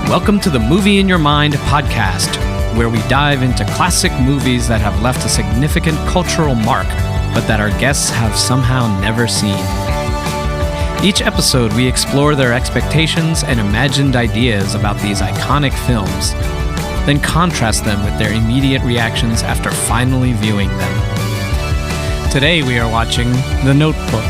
Welcome to the Movie in Your Mind podcast, where we dive into classic movies that have left a significant cultural mark, but that our guests have somehow never seen. Each episode, we explore their expectations and imagined ideas about these iconic films, then contrast them with their immediate reactions after finally viewing them. Today, we are watching The Notebook.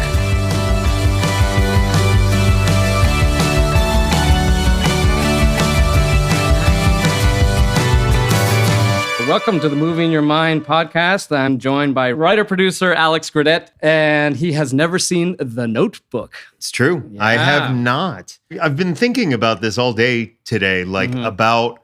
Welcome to the Movie in Your Mind podcast. I'm joined by writer-producer Alex Gradet, and he has never seen The Notebook. It's true. Yeah. I have not. I've been thinking about this all day today, about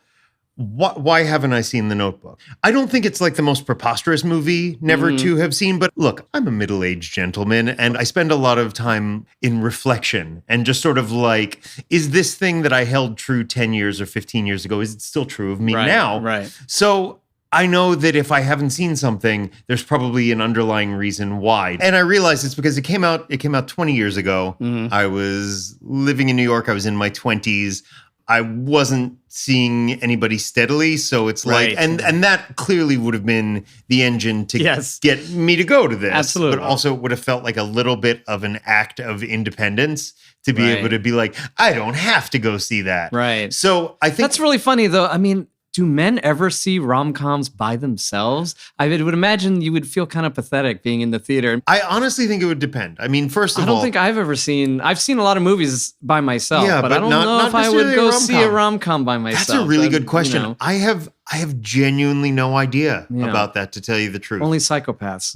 why haven't I seen The Notebook? I don't think it's like the most preposterous movie never to have seen, but look, I'm a middle-aged gentleman, and I spend a lot of time in reflection and just sort of like, is this thing that I held true 10 years or 15 years ago, is it still true of me now? Right. So I know that if I haven't seen something, there's probably an underlying reason why. And I realize it's because it came out 20 years ago. I was living in New York. I was in my 20s. I wasn't seeing anybody steadily. So it's like, and that clearly would have been the engine to get me to go to this. Absolutely. But also it would have felt like a little bit of an act of independence to be able to be like, I don't have to go see that. Right. So I think that's really funny though. I mean, do men ever see rom-coms by themselves? I would imagine you would feel kind of pathetic being in the theater. I honestly think it would depend. I mean, first of all, I don't think I've seen a lot of movies by myself, but I don't know if I would go see a rom-com by myself. That's a really good question. You know. I have genuinely no idea about that, to tell you the truth. Only psychopaths.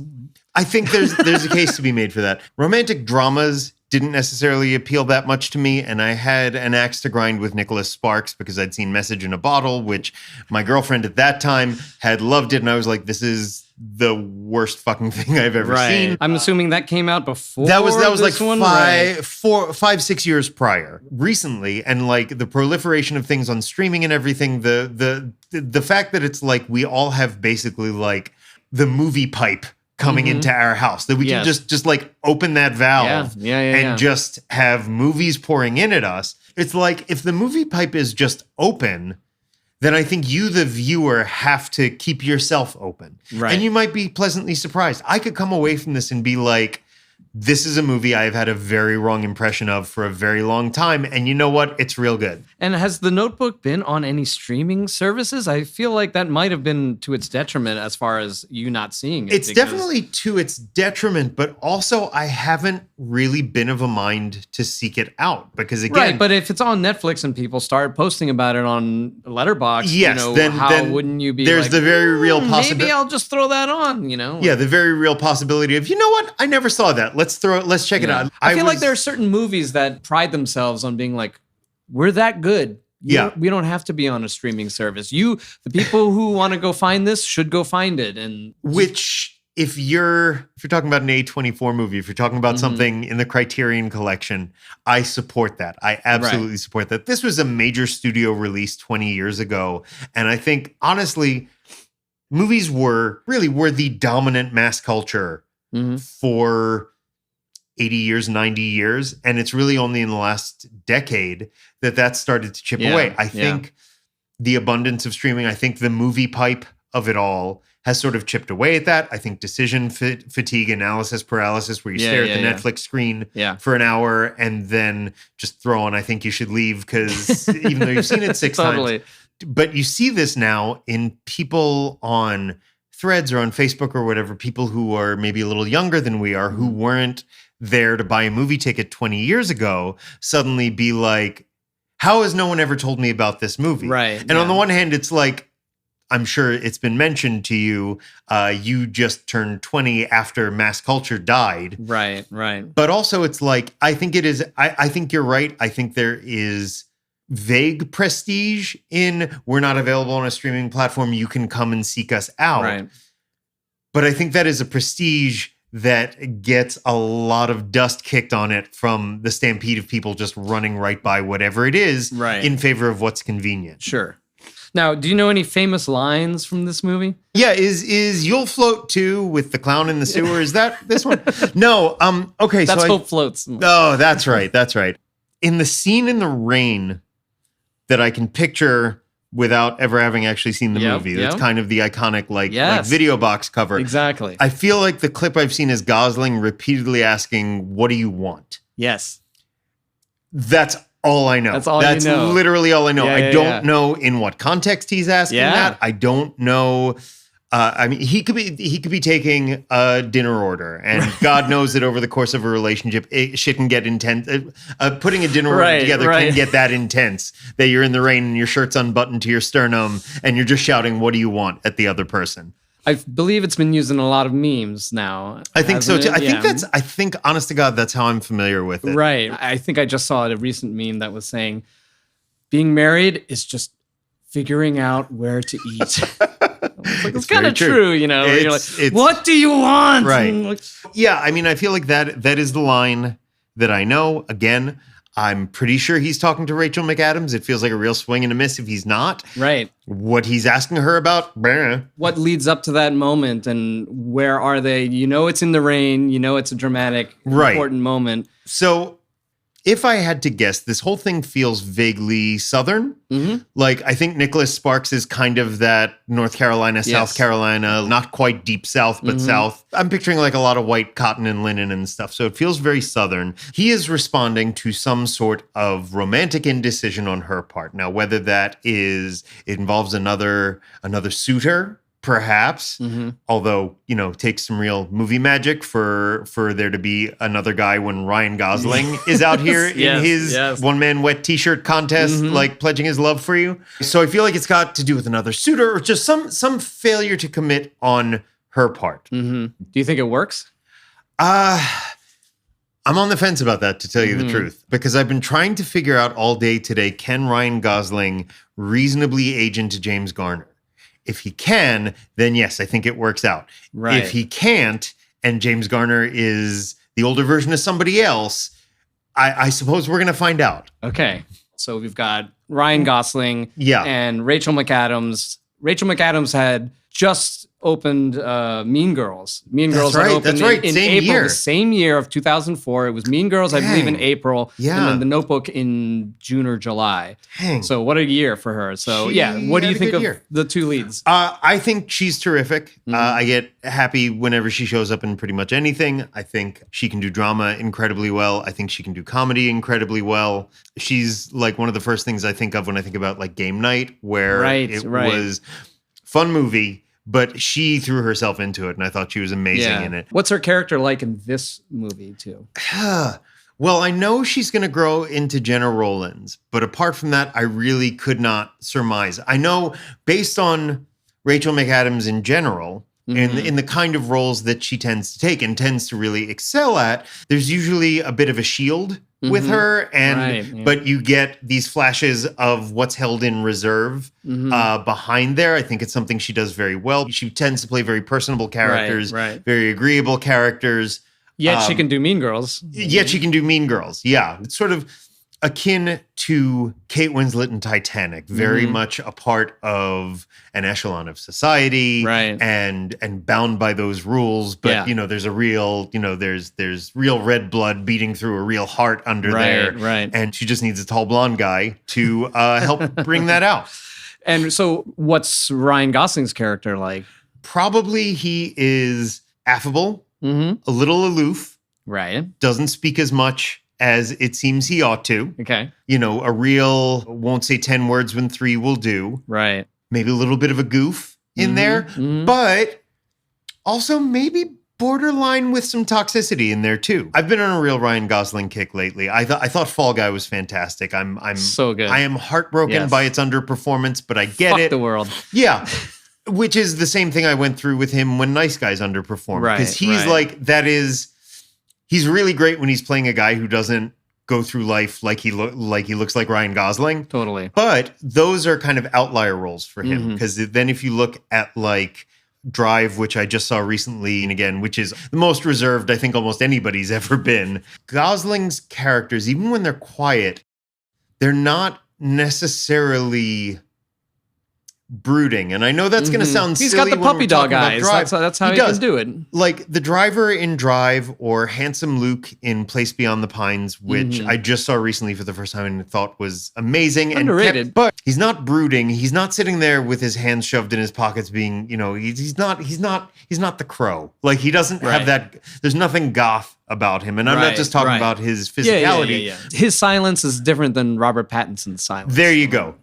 I think there's a case to be made for that. Romantic dramas didn't necessarily appeal that much to me, and I had an axe to grind with Nicholas Sparks because I'd seen Message in a Bottle, which my girlfriend at that time had loved it, and I was like, this is the worst fucking thing I've ever seen. I'm assuming that came out before that was like one, 5-6 years prior. Recently, and like the proliferation of things on streaming and everything, the fact that it's like we all have basically like the movie pipe coming into our house, that we can just like open that valve and just have movies pouring in at us. It's like, if the movie pipe is just open, then I think you, the viewer, have to keep yourself open. Right. And you might be pleasantly surprised. I could come away from this and be like, this is a movie I've had a very wrong impression of for a very long time. And you know what? It's real good. And has The Notebook been on any streaming services? I feel like that might have been to its detriment as far as you not seeing it. It's definitely to its detriment, but also I haven't really been of a mind to seek it out because, again... Right, but if it's on Netflix and people start posting about it on Letterboxd, then wouldn't you be there's like, the very real possibility... Maybe I'll just throw that on, Yeah, the very real possibility of, you know what? I never saw that. Let's check it out. I feel like there are certain movies that pride themselves on being like, we're that good. We don't have to be on a streaming service. The people who want to go find this should go find it. And which, if you're talking about an A24 movie, if you're talking about something in the Criterion Collection, I support that. I absolutely support that. This was a major studio release 20 years ago. And I think, honestly, movies were the dominant mass culture for 80 years, 90 years. And it's really only in the last decade that started to chip away. I think the abundance of streaming, I think the movie pipe of it all has sort of chipped away at that. I think decision fatigue, analysis paralysis, where you stare at the Netflix screen for an hour and then just throw on, I think you should leave, because even though you've seen it six times. But you see this now in people on Threads or on Facebook or whatever, people who are maybe a little younger than we are, who weren't there to buy a movie ticket 20 years ago, suddenly be like, how has no one ever told me about this movie? Right. And on the one hand, it's like, I'm sure it's been mentioned to you, you just turned 20 after mass culture died. Right. But also it's like, I think you're right. I think there is vague prestige in, we're not available on a streaming platform, you can come and seek us out. Right. But I think that is a prestige that gets a lot of dust kicked on it from the stampede of people just running right by whatever it is in favor of what's convenient. Sure. Now, do you know any famous lines from this movie? Yeah, is You'll Float Too with the clown in the sewer? Is that this one? No. Okay. That's Hope Floats. Oh, that's right. In the scene in the rain that I can picture without ever having actually seen the movie. That's kind of the iconic like video box cover. Exactly. I feel like the clip I've seen is Gosling repeatedly asking, "What do you want?" Yes. That's all I know. That's you know. Literally all I know. I don't know in what context he's asking that. I don't know. I mean, he could be taking a dinner order, and God knows that over the course of a relationship, shit can get intense. Putting a dinner order together can get that intense that you're in the rain and your shirt's unbuttoned to your sternum, and you're just shouting, "What do you want?" at the other person. I believe it's been used in a lot of memes now. I think so too. I think, honest to God, that's how I'm familiar with it. Right. I think I just saw a recent meme that was saying, being married is just figuring out where to eat. It's kind of true, you know. You're like, what do you want? Right. Yeah, I mean, I feel like that is the line that I know. Again, I'm pretty sure he's talking to Rachel McAdams. It feels like a real swing and a miss if he's not. Right. What he's asking her about. What leads up to that moment and where are they? You know it's in the rain. You know it's a dramatic, important moment. So if I had to guess, this whole thing feels vaguely Southern. Mm-hmm. Like, I think Nicholas Sparks is kind of that North Carolina, South Carolina, not quite deep South, but South. I'm picturing like a lot of white cotton and linen and stuff. So it feels very Southern. He is responding to some sort of romantic indecision on her part. Now, whether that is, it involves another suitor, perhaps, although, you know, takes some real movie magic for there to be another guy when Ryan Gosling is out here in his one-man wet t-shirt contest, like pledging his love for you. So I feel like it's got to do with another suitor or just some failure to commit on her part. Do you think it works? I'm on the fence about that, to tell you the truth, because I've been trying to figure out all day today, can Ryan Gosling reasonably age into James Garner? If he can, then yes, I think it works out. Right. If he can't, and James Garner is the older version of somebody else, I suppose we're going to find out. Okay. So we've got Ryan Gosling and Rachel McAdams. Rachel McAdams had just opened Mean Girls. Mean Girls had opened in April, the same year of 2004. It was Mean Girls, I believe, in April. Yeah. And then The Notebook in June or July. Dang. So what a year for her. So what do you think of the two leads? I think she's terrific. I get happy whenever she shows up in pretty much anything. I think she can do drama incredibly well. I think she can do comedy incredibly well. She's like one of the first things I think of when I think about like Game Night, where it was fun movie, but she threw herself into it, and I thought she was amazing in it. What's her character like in this movie, too? Well, I know she's going to grow into Jenna Rollins, but apart from that, I really could not surmise. I know based on Rachel McAdams in general, in the kind of roles that she tends to take and tends to really excel at, there's usually a bit of a shield with her, and but you get these flashes of what's held in reserve behind there. I think it's something she does very well. She tends to play very personable characters, very agreeable characters. Yet she can do Mean Girls. Yet she can do Mean Girls. Yeah, it's sort of akin to Kate Winslet in Titanic, very much a part of an echelon of society, and bound by those rules. But you know, there's a real, you know, there's real red blood beating through a real heart under there, and she just needs a tall blonde guy to help bring that out. And so, what's Ryan Gosling's character like? Probably he is affable, a little aloof, doesn't speak as much as it seems he ought to. Okay. You know, a real won't say 10 words when 3 will do. Right. Maybe a little bit of a goof in there, but also maybe borderline with some toxicity in there too. I've been on a real Ryan Gosling kick lately. I thought Fall Guy was fantastic. I'm so good. I am heartbroken by its underperformance, but I get Fuck it. The world. Yeah. Which is the same thing I went through with him when Nice Guys underperformed. Because he's like, he's really great when he's playing a guy who doesn't go through life like he looks like Ryan Gosling. Totally. But those are kind of outlier roles for him. Because then if you look at like Drive, which I just saw recently, and again, which is the most reserved I think almost anybody's ever been, Gosling's characters, even when they're quiet, they're not necessarily brooding. And I know that's going to sound He's silly. got the when puppy we're dog talking about eyes. Drive. That's how he can do it. Like the driver in Drive or Handsome Luke in Place Beyond the Pines, which I just saw recently for the first time and thought was amazing. Underrated. But he's not brooding. He's not sitting there with his hands shoved in his pockets being, he's not the Crow. Like he doesn't have that. There's nothing goth about him. And I'm not just talking about his physicality. Yeah. His silence is different than Robert Pattinson's silence. There you go.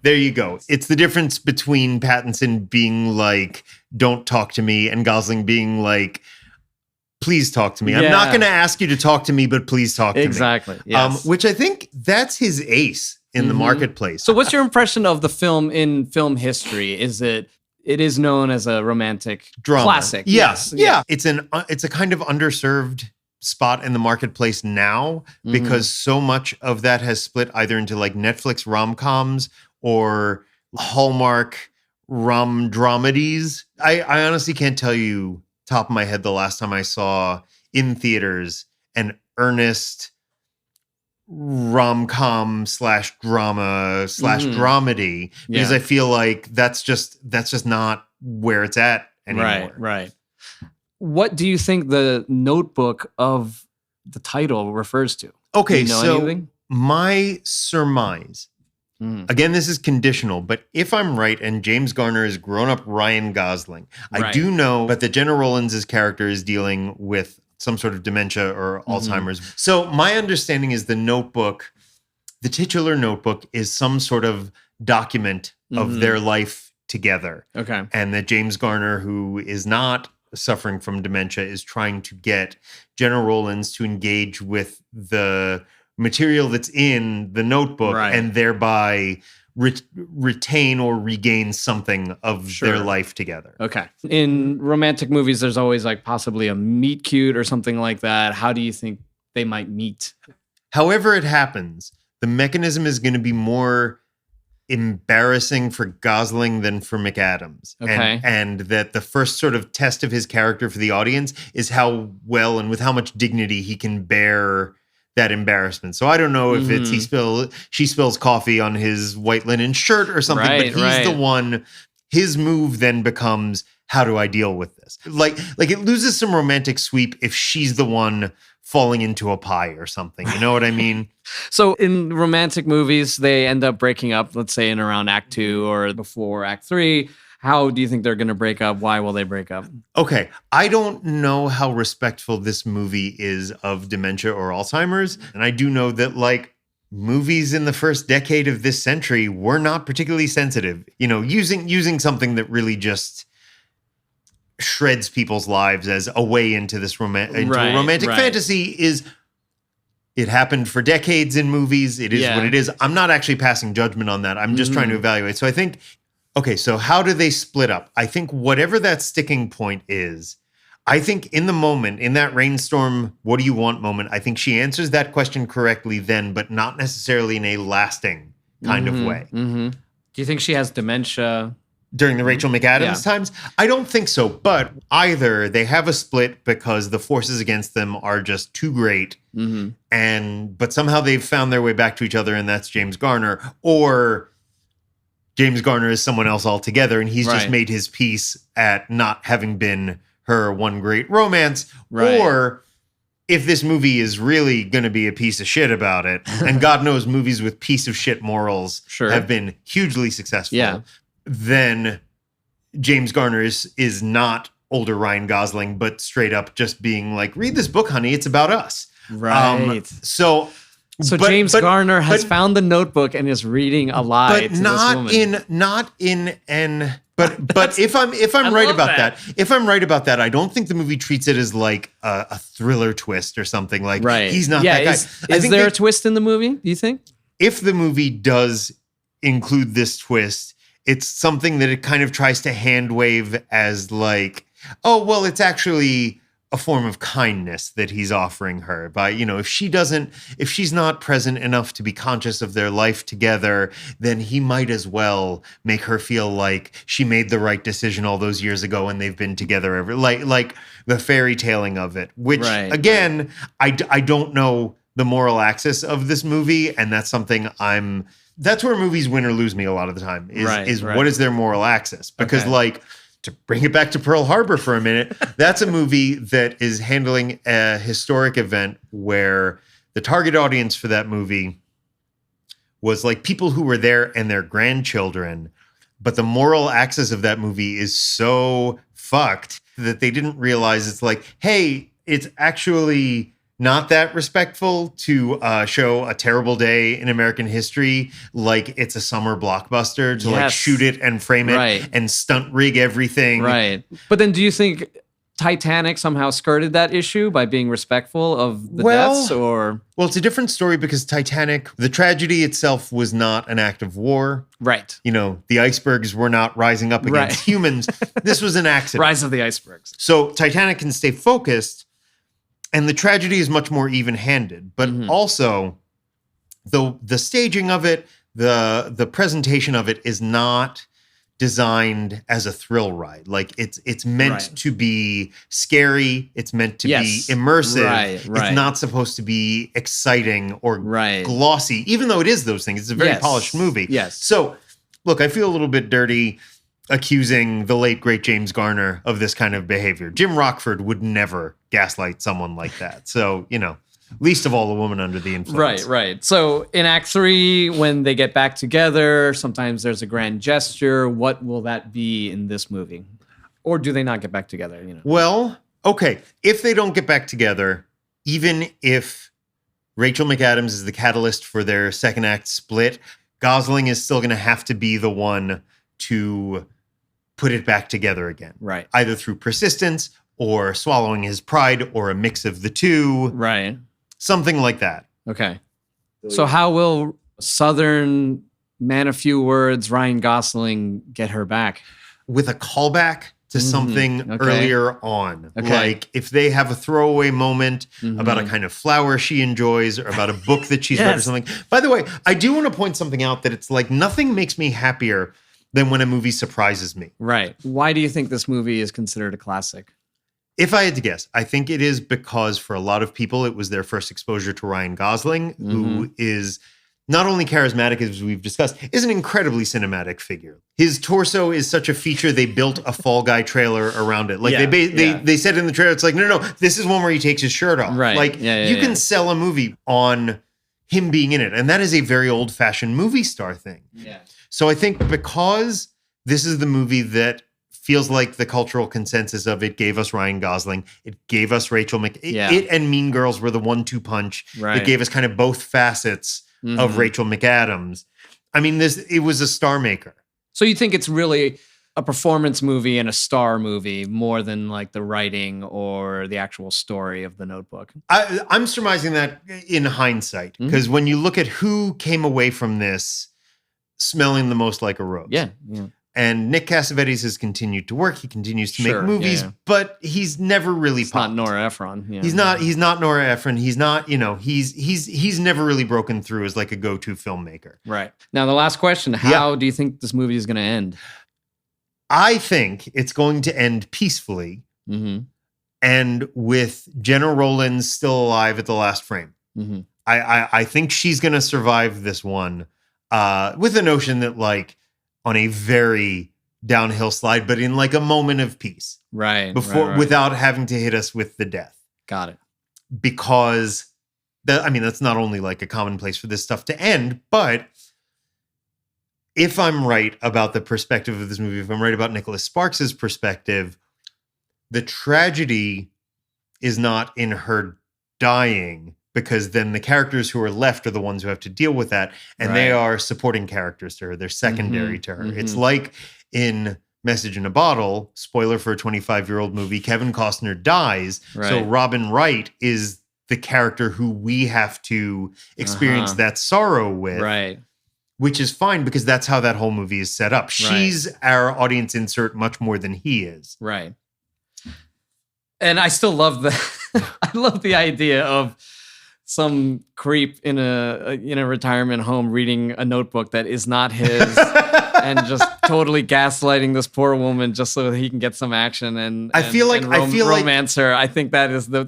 It's the difference between Pattinson being like, don't talk to me, and Gosling being like, please talk to me. I'm not going to ask you to talk to me, but please talk to me. Exactly. Yes. Which I think that's his ace in the marketplace. So what's your impression of the film in film history? It is known as a romantic drama. Classic. Yes. Yeah. It's a kind of underserved spot in the marketplace now because so much of that has split either into like Netflix rom-coms or Hallmark rom-dramedies. I honestly can't tell you top of my head the last time I saw in theaters an earnest rom-com /drama /dramedy because I feel like that's just not where it's at anymore. Right. What do you think the notebook of the title refers to? Okay, do you know so anything? My surmise, again, this is conditional, but if I'm right and James Garner is grown-up Ryan Gosling, I do know that Jenna Rollins' character is dealing with some sort of dementia or Alzheimer's. So my understanding is the notebook, the titular notebook, is some sort of document of their life together. Okay. And that James Garner, who is not suffering from dementia, is trying to get Jenna Rollins to engage with the material that's in the notebook and thereby retain or regain something of their life together. Okay. In romantic movies, there's always like possibly a meet cute or something like that. How do you think they might meet? However it happens, the mechanism is going to be more embarrassing for Gosling than for McAdams. Okay. And that the first sort of test of his character for the audience is how well and with how much dignity he can bear that embarrassment. So I don't know if it's she spills coffee on his white linen shirt or something, but he's the one. His move then becomes, how do I deal with this? Like it loses some romantic sweep if she's the one falling into a pie or something. You know what I mean? So in romantic movies, they end up breaking up, let's say in around Act 2 or before Act 3. How do you think they're going to break up? Why will they break up? Okay. I don't know how respectful this movie is of dementia or Alzheimer's. And I do know that like movies in the first decade of this century were not particularly sensitive. You know, using something that really just shreds people's lives as a way into this romantic fantasy it happened for decades in movies. It is what it is. I'm not actually passing judgment on that. I'm just trying to evaluate. So I think, okay, so how do they split up? I think whatever that sticking point is, I think in the moment, in that rainstorm, what do you want moment, I think she answers that question correctly then, but not necessarily in a lasting kind of way. Do you think she has dementia? During the Rachel McAdams times? I don't think so. But either they have a split because the forces against them are just too great, but somehow they've found their way back to each other, and that's James Garner, or James Garner is someone else altogether, and he's just made his peace at not having been her one great romance, or if this movie is really going to be a piece of shit about it, and God knows movies with piece of shit morals have been hugely successful, then James Garner is not older Ryan Gosling, but straight up just being like, read this book, honey, it's about us. So James Garner has found the notebook and is reading a lie to this woman. But if I'm right about that, if I'm right about that, I don't think the movie treats it as like a thriller twist or something. Like he's not that guy. Is there a twist in the movie, do you think? If the movie does include this twist, it's something that it kind of tries to hand wave as like, oh, well, it's actually a form of kindness that he's offering her by, if she's not present enough to be conscious of their life together, then he might as well make her feel like she made the right decision all those years ago and they've been together ever, like the fairy tailing of it, which I don't know the moral axis of this movie. And that's something I'm that's where movies win or lose me a lot of the time is Right. what is their moral axis? Because Okay. to bring it back to Pearl Harbor for a minute, that's a movie that is handling a historic event where the target audience for that movie was like people who were there and their grandchildren. But the moral axis of that movie is so fucked that they didn't realize it's like, hey, it's actually not that respectful to show a terrible day in American history like it's a summer blockbuster, to like shoot it and frame it and stunt rig everything. Right. But then do you think Titanic somehow skirted that issue by being respectful of the deaths, or? Well, it's a different story because Titanic, the tragedy itself was not an act of war. Right. You know, the icebergs were not rising up against humans. This was an accident. Rise of the icebergs. So Titanic can stay focused, and the tragedy is much more even-handed. But also, the staging of it, the presentation of it is not designed as a thrill ride. Like it's meant to be scary. It's meant to be immersive. It's not supposed to be exciting or glossy, even though it is those things. It's a very polished movie. Yes. So, look, I feel a little bit dirty accusing the late, great James Garner of this kind of behavior. Jim Rockford would never gaslight someone like that. So, you know, least of all a woman under the influence. Right. So in Act 3, when they get back together, sometimes there's a grand gesture. What will that be in this movie? Or do they not get back together? You know. Well, okay. If they don't get back together, even if Rachel McAdams is the catalyst for their second act split, Gosling is still going to have to be the one to put it back together again. Right. Either through persistence or swallowing his pride or a mix of the two. Right. Something like that. Okay. So how will Southern man of few words Ryan Gosling get her back? With a callback to something earlier on. Like if they have a throwaway moment about a kind of flower she enjoys or about a book that she's read or something. By the way, I do want to point something out that it's like nothing makes me happier than when a movie surprises me. Right. Why do you think this movie is considered a classic? If I had to guess, I think it is because for a lot of people, it was their first exposure to Ryan Gosling, who is not only charismatic, as we've discussed, is an incredibly cinematic figure. His torso is such a feature, they built a Fall Guy trailer around it. Like they said in the trailer, it's like, no, this is one where he takes his shirt off. Right. Like you can sell a movie on him being in it. And that is a very old-fashioned movie star thing. Yeah. So I think because this is the movie that feels like the cultural consensus of it gave us Ryan Gosling. It gave us Rachel It and Mean Girls were the 1-2 punch. Right. It gave us kind of both facets of Rachel McAdams. I mean, it was a star maker. So you think it's really a performance movie and a star movie more than like the writing or the actual story of The Notebook? I'm surmising that in hindsight, because when you look at who came away from this smelling the most like a rose. Yeah. And Nick Cassavetes has continued to work. He continues to make movies, but he's never really popped. Not Nora Ephron. Yeah. He's not Nora Ephron. He's not, he's never really broken through as like a go-to filmmaker. Right. Now, the last question, how do you think this movie is going to end? I think it's going to end peacefully and with Jenna Rollins still alive at the last frame. I think she's going to survive this one with the notion that like, on a very downhill slide, but in like a moment of peace. Right. Without having to hit us with the death. Got it. Because that's not only like a commonplace for this stuff to end, but if I'm right about the perspective of this movie, if I'm right about Nicholas Sparks' perspective, the tragedy is not in her dying, because then the characters who are left are the ones who have to deal with that. And they are supporting characters to her. They're secondary to her. It's like in Message in a Bottle, spoiler for a 25-year-old movie, Kevin Costner dies. So Robin Wright is the character who we have to experience that sorrow with. Right. Which is fine because that's how that whole movie is set up. She's our audience insert much more than he is. Right. And I still love I love the idea of some creep in a retirement home reading a notebook that is not his and just totally gaslighting this poor woman just so that he can get some action and I feel like romance her. I think that is the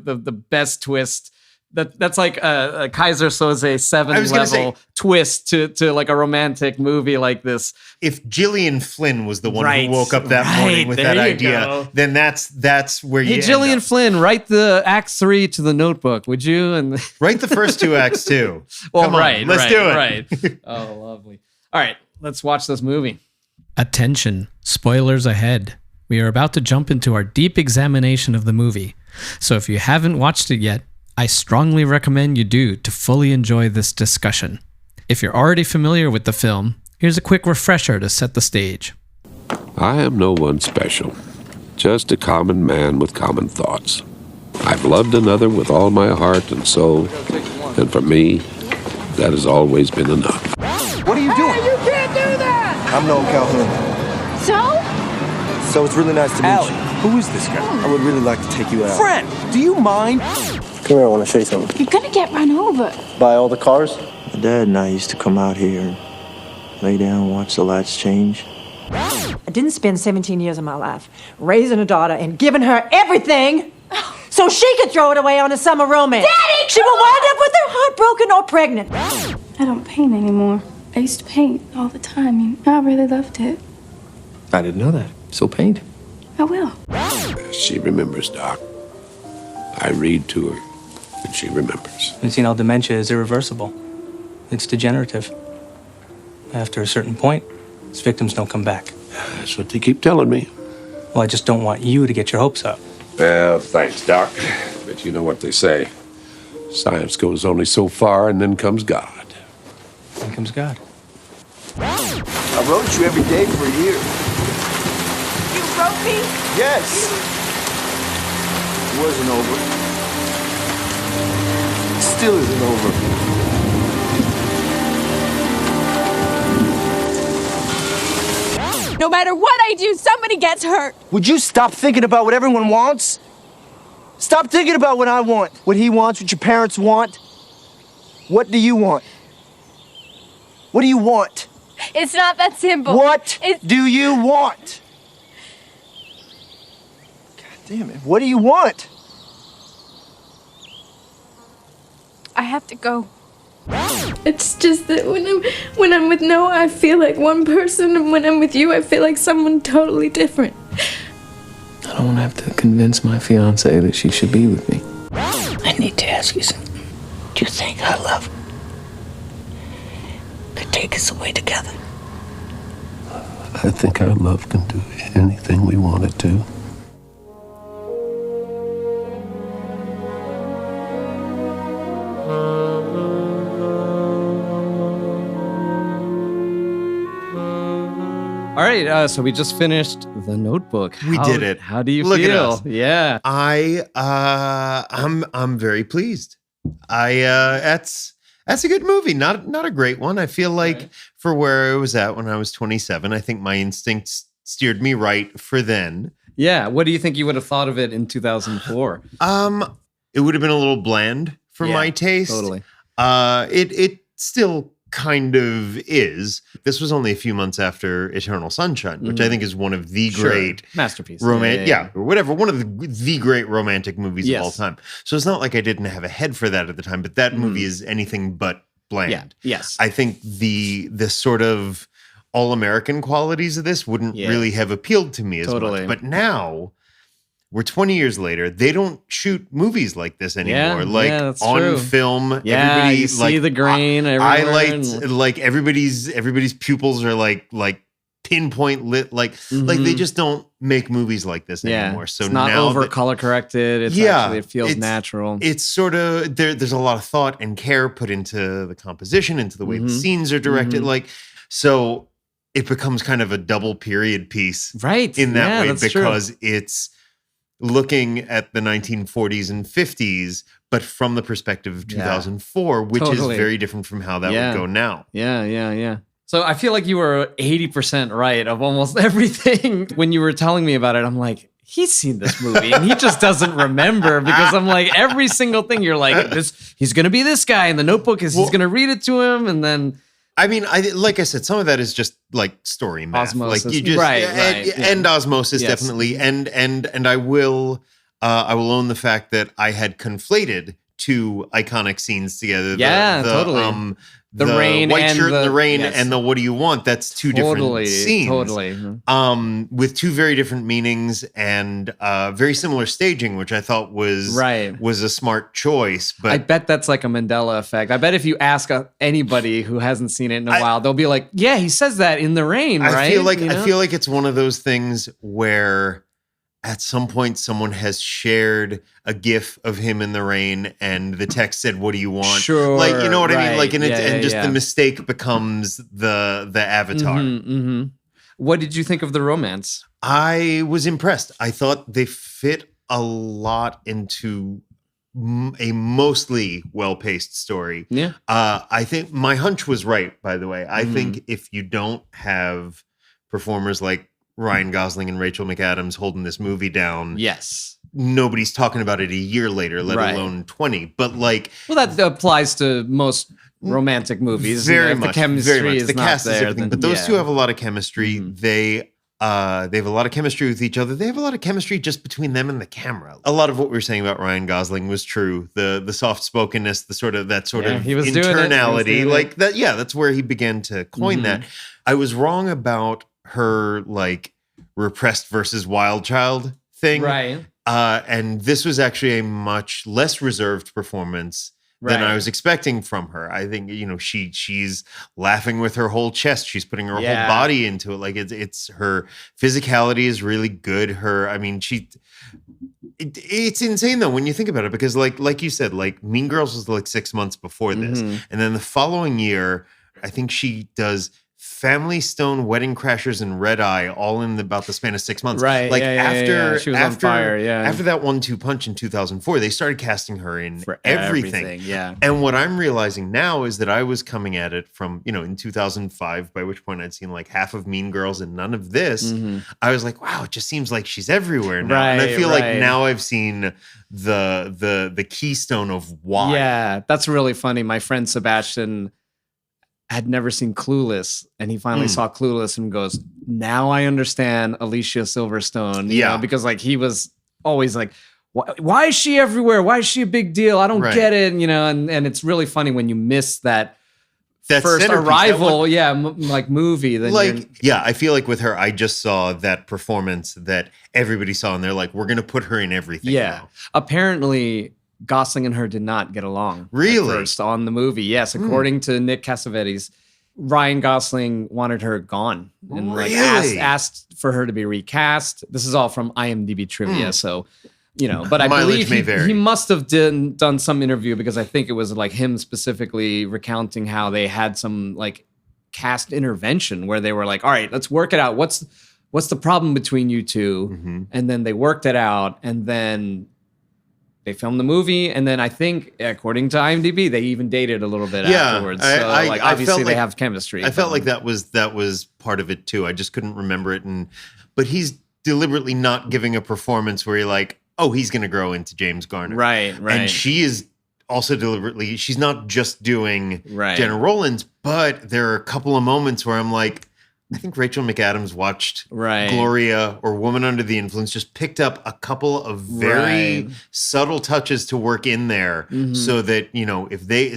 best twist That's like a Kaiser Soze 7-level say, twist to like a romantic movie like this. If Gillian Flynn was the one Right, who woke up that morning with there that you idea, go. then that's where you Hey, end Gillian up. Flynn, write the Act 3 to the Notebook, would you? And Write the first 2 acts too. well, Come on, right, let's right, do it. Right. Oh, lovely. All right, let's watch this movie. Attention, spoilers ahead. We are about to jump into our deep examination of the movie. So if you haven't watched it yet, I strongly recommend you do to fully enjoy this discussion. If you're already familiar with the film, here's a quick refresher to set the stage. I am no one special, just a common man with common thoughts. I've loved another with all my heart and soul, and for me, that has always been enough. What are you doing? Hey, you can't do that! I'm Noel Calhoun. So it's really nice to meet you. Who is this guy? I would really like to take you out. Friend, do you mind? Come here, I want to show you something. You're gonna get run over. Buy all the cars? My dad and I used to come out here and lay down and watch the lights change. I didn't spend 17 years of my life raising a daughter and giving her everything so she could throw it away on a summer romance. Daddy, she will wind up with her heart broken or pregnant. I don't paint anymore. I used to paint all the time, and I really loved it. I didn't know that. So paint. I will. She remembers, Doc. I read to her, and she remembers. Senile dementia is irreversible. It's degenerative. After a certain point, its victims don't come back. That's what they keep telling me. Well, I just don't want you to get your hopes up. Well, thanks, Doc. But you know what they say. Science goes only so far, and then comes God. Then comes God. I wrote you every day for a year. You wrote me? Yes. It wasn't over. It still isn't over. No matter what I do, somebody gets hurt. Would you stop thinking about what everyone wants? Stop thinking about what I want, what he wants, what your parents want. What do you want? What do you want? It's not that simple. What do you want? God damn it. What do you want? I have to go. It's just that when I'm with Noah, I feel like one person, and when I'm with you, I feel like someone totally different. I don't have to convince my fiancée that she should be with me. I need to ask you something. Do you think our love could take us away together? I think our love can do anything we want it to. All right, so we just finished The Notebook. We did it. How do you Look at feel? us. Yeah. I'm very pleased. That's a good movie. Not a great one. I feel like for where I was at when I was 27, I think my instincts steered me right for then. Yeah. What do you think you would have thought of it in 2004? It would have been a little bland for my taste. Totally. It still kind of is. This was only a few months after Eternal Sunshine, which I think is one of the great masterpiece. or whatever, one of the great romantic movies of all time. So it's not like I didn't have a head for that at the time, but that movie is anything but bland. Yeah. Yes. I think the sort of all-American qualities of this wouldn't really have appealed to me as much. But now we're 20 years later. They don't shoot movies like this anymore. that's on true. film, Yeah, everybody you see the grain everywhere. like everybody's pupils are like pinpoint lit. Like they just don't make movies like this anymore. So it's not now over color corrected. It's actually, it feels natural. It's sort of there's a lot of thought and care put into the composition, into the way the scenes are directed. So it becomes kind of a double period piece, in that way, because it's looking at the 1940s and 50s, but from the perspective of 2004, which is very different from how that would go now. Yeah. So I feel like you were 80% right of almost everything. When you were telling me about it, I'm like, he's seen this movie and he just doesn't remember, because I'm like, every single thing you're like, he's going to be this guy, and the Notebook is he's going to read it to him, and then I mean, like I said, some of that is just like story math, osmosis. Like you just and osmosis definitely, and I will own the fact that I had conflated two iconic scenes together. Yeah, totally. The rain white and shirt in the rain yes. and the what do you want? That's two different scenes. Totally. With two very different meanings and very similar staging, which I thought was a smart choice. But I bet that's like a Mandela effect. I bet if you ask anybody who hasn't seen it in a while, they'll be like, "Yeah, he says that in the rain." Right? I feel like it's one of those things where at some point someone has shared a GIF of him in the rain and the text said, "What do you want?" Sure, like you know what I mean. Like the mistake becomes the avatar. What did you think of the romance? I was impressed. I thought they fit a lot into a mostly well-paced story. Yeah. I think my hunch was right, by the way. I think if you don't have performers like Ryan Gosling and Rachel McAdams holding this movie down. Yes. Nobody's talking about it a year later, let alone 20. But like, well, that applies to most romantic movies. Very much. The chemistry very much. is the not cast there. Is everything. But those two have a lot of chemistry. They have a lot of chemistry with each other. They have a lot of chemistry just between them and the camera. A lot of what we were saying about Ryan Gosling was true. The soft spokenness, the sort of he was internality, like that. Yeah, that's where he began to coin that. I was wrong about her like repressed versus wild child thing. Right. And this was actually a much less reserved performance than I was expecting from her. I think, she's laughing with her whole chest. She's putting her whole body into it. Like it's her physicality is really good. It's insane though when you think about it, because like you said, like Mean Girls was like 6 months before this. And then the following year, I think she does Family Stone, Wedding Crashers, and Red Eye, all in about the span of 6 months. Right. Like She was on fire. Yeah. After that 1-2 punch in 2004, they started casting her in For everything. Yeah. And what I'm realizing now is that I was coming at it from, in 2005, by which point I'd seen like half of Mean Girls and none of this. I was like, wow, it just seems like she's everywhere now. And I feel like now I've seen the keystone of why. Yeah, that's really funny. My friend Sebastian had never seen Clueless, and he finally saw Clueless and goes, now I understand Alicia Silverstone. You know, because like he was always like, why is she everywhere? Why is she a big deal? I don't get it. And it's really funny when you miss that first Arrival, movie. Then I feel like with her, I just saw that performance that everybody saw, and they're like, we're going to put her in everything. Yeah. Now. Apparently, Gosling and her did not get along. Really? At first on the movie. Yes, according to Nick Cassavetes, Ryan Gosling wanted her gone and asked for her to be recast. This is all from IMDb trivia, so but I believe he must have done some interview, because I think it was like him specifically recounting how they had some like cast intervention where they were like, all right, let's work it out. What's the problem between you two? And then they worked it out, and then they filmed the movie, and then I think, according to IMDb, they even dated a little bit afterwards. So, obviously, they have chemistry. I felt like that was part of it too. I just couldn't remember it, but he's deliberately not giving a performance where you're like, oh, he's going to grow into James Garner, right? And she is also deliberately. She's not just doing Jenna Rollins, but there are a couple of moments where I'm like, I think Rachel McAdams watched Gloria or Woman Under the Influence, just picked up a couple of very subtle touches to work in there, so that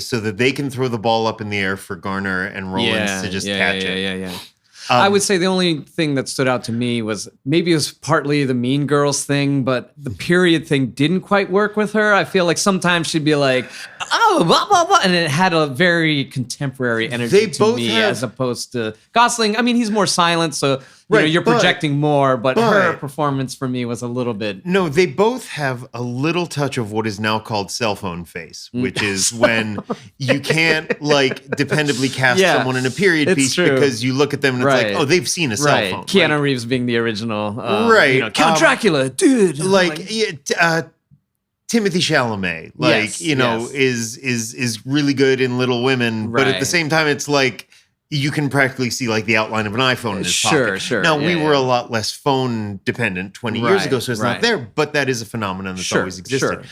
so that they can throw the ball up in the air for Garner and Rollins to just catch it. I would say the only thing that stood out to me was maybe it was partly the Mean Girls thing, but the period thing didn't quite work with her. I feel like sometimes she'd be like, oh, blah, blah, blah. And it had a very contemporary energy to me as opposed to Gosling. I mean, he's more silent, so you're projecting more, but her performance for me was a little bit... No, they both have a little touch of what is now called cell phone face, which is when you can't dependably cast someone in a period piece because you look at them and it's like, oh, they've seen a cell phone. Keanu Reeves being the original. Count Dracula, dude. Timothy Chalamet, is really good in Little Women, but at the same time, it's like you can practically see the outline of an iPhone in his pocket. Sure. Now we were a lot less phone dependent 20 years ago, so it's not there, but that is a phenomenon that's always existed.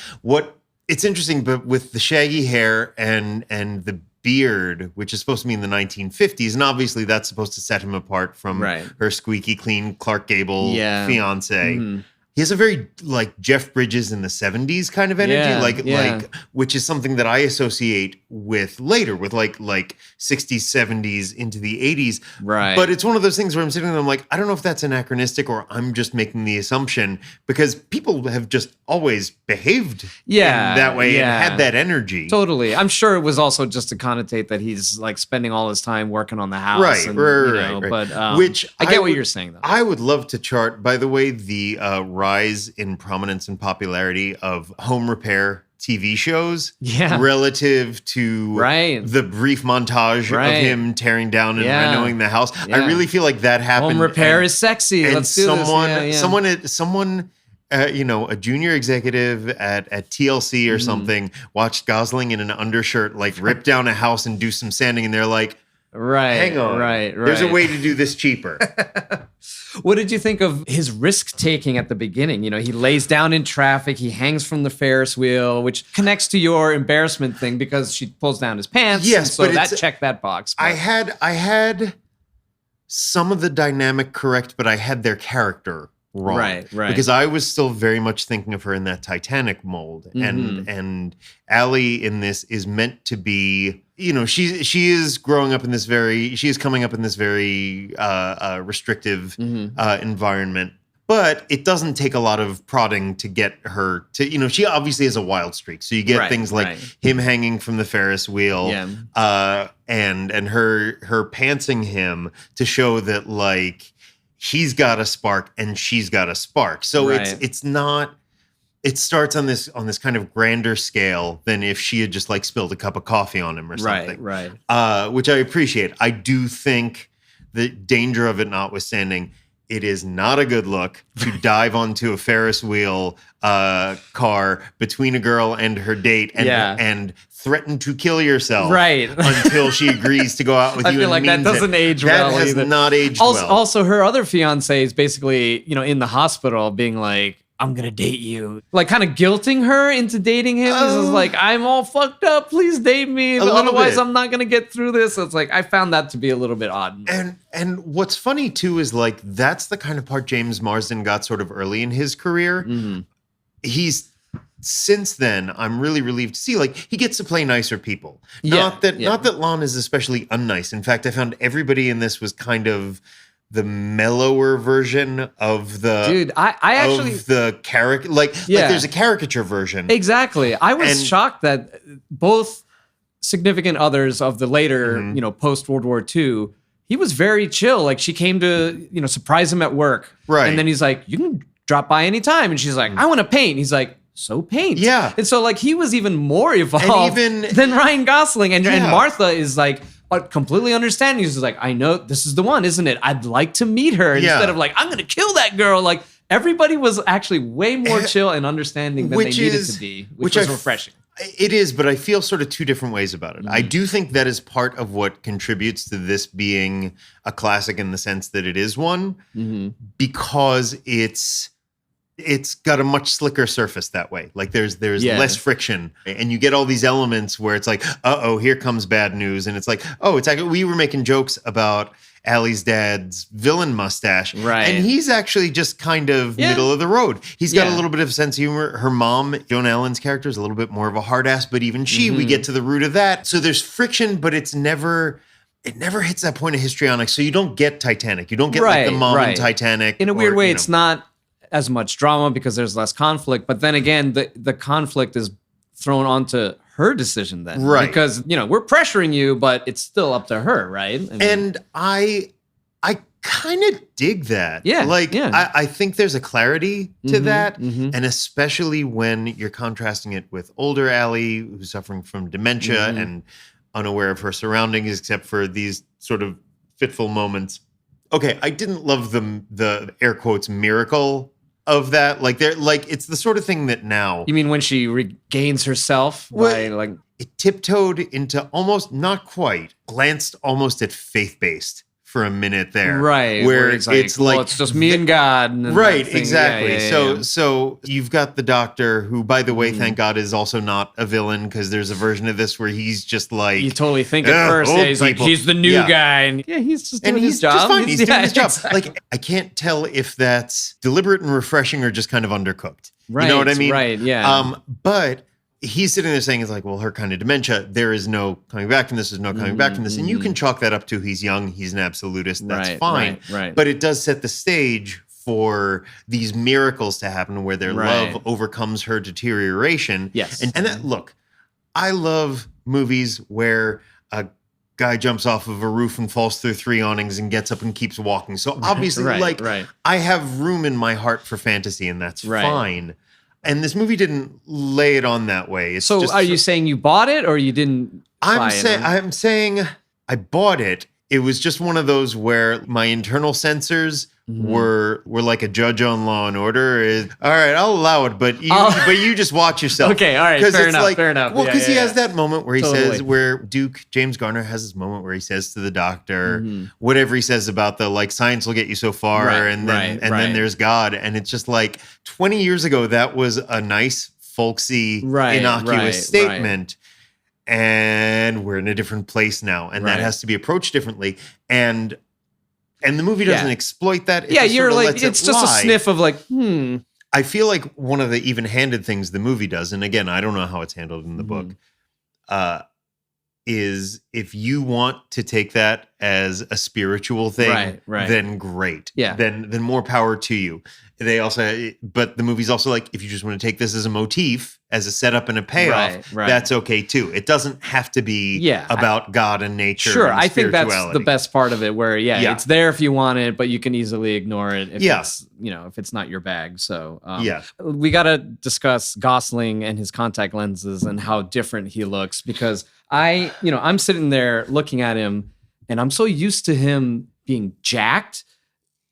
It's interesting, but with the shaggy hair and the beard, which is supposed to be in the 1950s, and obviously that's supposed to set him apart from her squeaky clean Clark Gable fiance. he has a very like Jeff Bridges in the 70s kind of energy, like which is something that I associate with later, with like 60s, 70s into the 80s. Right. But it's one of those things where I'm sitting there, I'm like, I don't know if that's anachronistic or I'm just making the assumption, because people have just always behaved in that way and had that energy. Totally. I'm sure it was also just to connotate that he's like spending all his time working on the house. Right. But which I get what you're saying, though. I would love to chart, by the way, the rise in prominence and popularity of home repair TV shows relative to the brief montage of him tearing down and renovating the house. I really feel like that happened. Home repair is sexy. And Let's do this. someone a junior executive at TLC or something watched Gosling in an undershirt like rip down a house and do some sanding, and they're like, hang on, there's a way to do this cheaper. What did you think of his risk taking at the beginning? You know, he lays down in traffic, he hangs from the Ferris wheel, which connects to your embarrassment thing because she pulls down his pants. Yes, so that checked that box. But. I had some of the dynamic correct, but I had their character wrong. Right. Because I was still very much thinking of her in that Titanic mold. And Allie in this is meant to be, you know, she is growing up in this she is coming up in this very restrictive environment. But it doesn't take a lot of prodding to get her to, you know, she obviously has a wild streak. So you get things like him hanging from the Ferris wheel and her pantsing him to show that like he's got a spark and she's got a spark. So it's not, it starts on this kind of grander scale than if she had just like spilled a cup of coffee on him or something. Which I appreciate. I do think the danger of it notwithstanding, it is not a good look to dive onto a Ferris wheel car between a girl and her date and threaten to kill yourself until she agrees to go out with you. I feel like that doesn't age well. That has not aged well. Also, her other fiance is basically, you know, in the hospital being like, I'm going to date you. Like kind of guilting her into dating him. He's like, I'm all fucked up. Please date me. Otherwise, I'm not going to get through this. So it's like, I found that to be a little bit odd. And what's funny too is like, that's the kind of part James Marsden got sort of early in his career. He's since then, I'm really relieved to see like he gets to play nicer people. Not that Lon is especially unnice. In fact, I found everybody in this was kind of the mellower version of the I actually the character like there's a caricature version. Exactly. I was shocked that both significant others of the later, you know, post World War II, he was very chill. Like she came to, you know, surprise him at work. Right. And then he's like, you can drop by anytime. And she's like, I want to paint. He's like, so paint. Yeah. And so like he was even more evolved than Ryan Gosling. And Martha is like, completely understanding. He's like, I know this is the one, isn't it? I'd like to meet her instead of like, I'm going to kill that girl. Like everybody was actually way more chill and understanding than they needed to be, which was refreshing. It is, but I feel sort of two different ways about it. I do think that is part of what contributes to this being a classic in the sense that it is one, because it's got a much slicker surface that way. Like there's less friction, and you get all these elements where it's like, here comes bad news. And it's like, it's actually, we were making jokes about Allie's dad's villain mustache. Right. And he's actually just kind of middle of the road. He's got a little bit of a sense of humor. Her mom, Joan Allen's character, is a little bit more of a hard ass, but even we get to the root of that. So there's friction, but it never hits that point of histrionic. So you don't get Titanic. You don't get like the mom in Titanic. In a weird way, it's not as much drama because there's less conflict. But then again, the conflict is thrown onto her decision then. Right. Because, you know, we're pressuring you, but it's still up to her, right? I mean, and I kind of dig that. Yeah. Like, I think there's a clarity to that. And especially when you're contrasting it with older Allie, who's suffering from dementia and unaware of her surroundings, except for these sort of fitful moments. Okay, I didn't love the air quotes miracle of that. Like it's the sort of thing that now. You mean when she regains herself by like it tiptoed into almost not quite glanced almost at faith-based for a minute there. Right. Where it's like, well, it's just me and God. And right, that thing. exactly. Yeah. So you've got the doctor who, by the Mm-hmm. way, thank God, is also not a villain, because there's a version of this where he's just like, You totally think at first, old he's people. like, he's the new guy. And he's just doing his job. Just fine. He's doing his job. Exactly. Like, I can't tell if that's deliberate and refreshing or just kind of undercooked. Right, You know what I mean? right, yeah. But he's sitting there saying, it's like, well, her kind of dementia, there is no coming back from this, there's no coming back from this. And you can chalk that up to he's young, he's an absolutist, that's fine. Right. But it does set the stage for these miracles to happen where their love overcomes her deterioration. Yes. And that, look, I love movies where a guy jumps off of a roof and falls through 3 awnings and gets up and keeps walking. So obviously, I have room in my heart for fantasy, and that's fine. And this movie didn't lay it on that way. It's So just, are you saying you bought it or you didn't buy it? I'm saying I bought it. It was just one of those where my internal censors were like a judge on Law and Order. All right, I'll allow it, but you just watch yourself. Okay, all right, fair enough. Well, because he has that moment where he Totally. says, where James Garner has this moment where he says to the doctor, whatever he says about the like science will get you so far, and then there's God, and it's just like 20 years ago that was a nice, folksy, innocuous statement. And we're in a different place now, and that has to be approached differently. And the movie doesn't exploit that. It just you're sort of like, lets it's it just lie. a sniff of like, I feel like one of the even-handed things the movie does, and again, I don't know how it's handled in the book, is if you want to take that as a spiritual thing, then great. Yeah. Then more power to you. But the movie's also like, if you just want to take this as a motif, as a setup and a payoff, that's okay too. It doesn't have to be about God and nature. Sure, and I think that's spirituality. the best part of it, where it's there if you want it, but you can easily ignore it if it's, if it's not your bag. So we got to discuss Gosling and his contact lenses and how different he looks, because I'm sitting there looking at him and I'm so used to him being jacked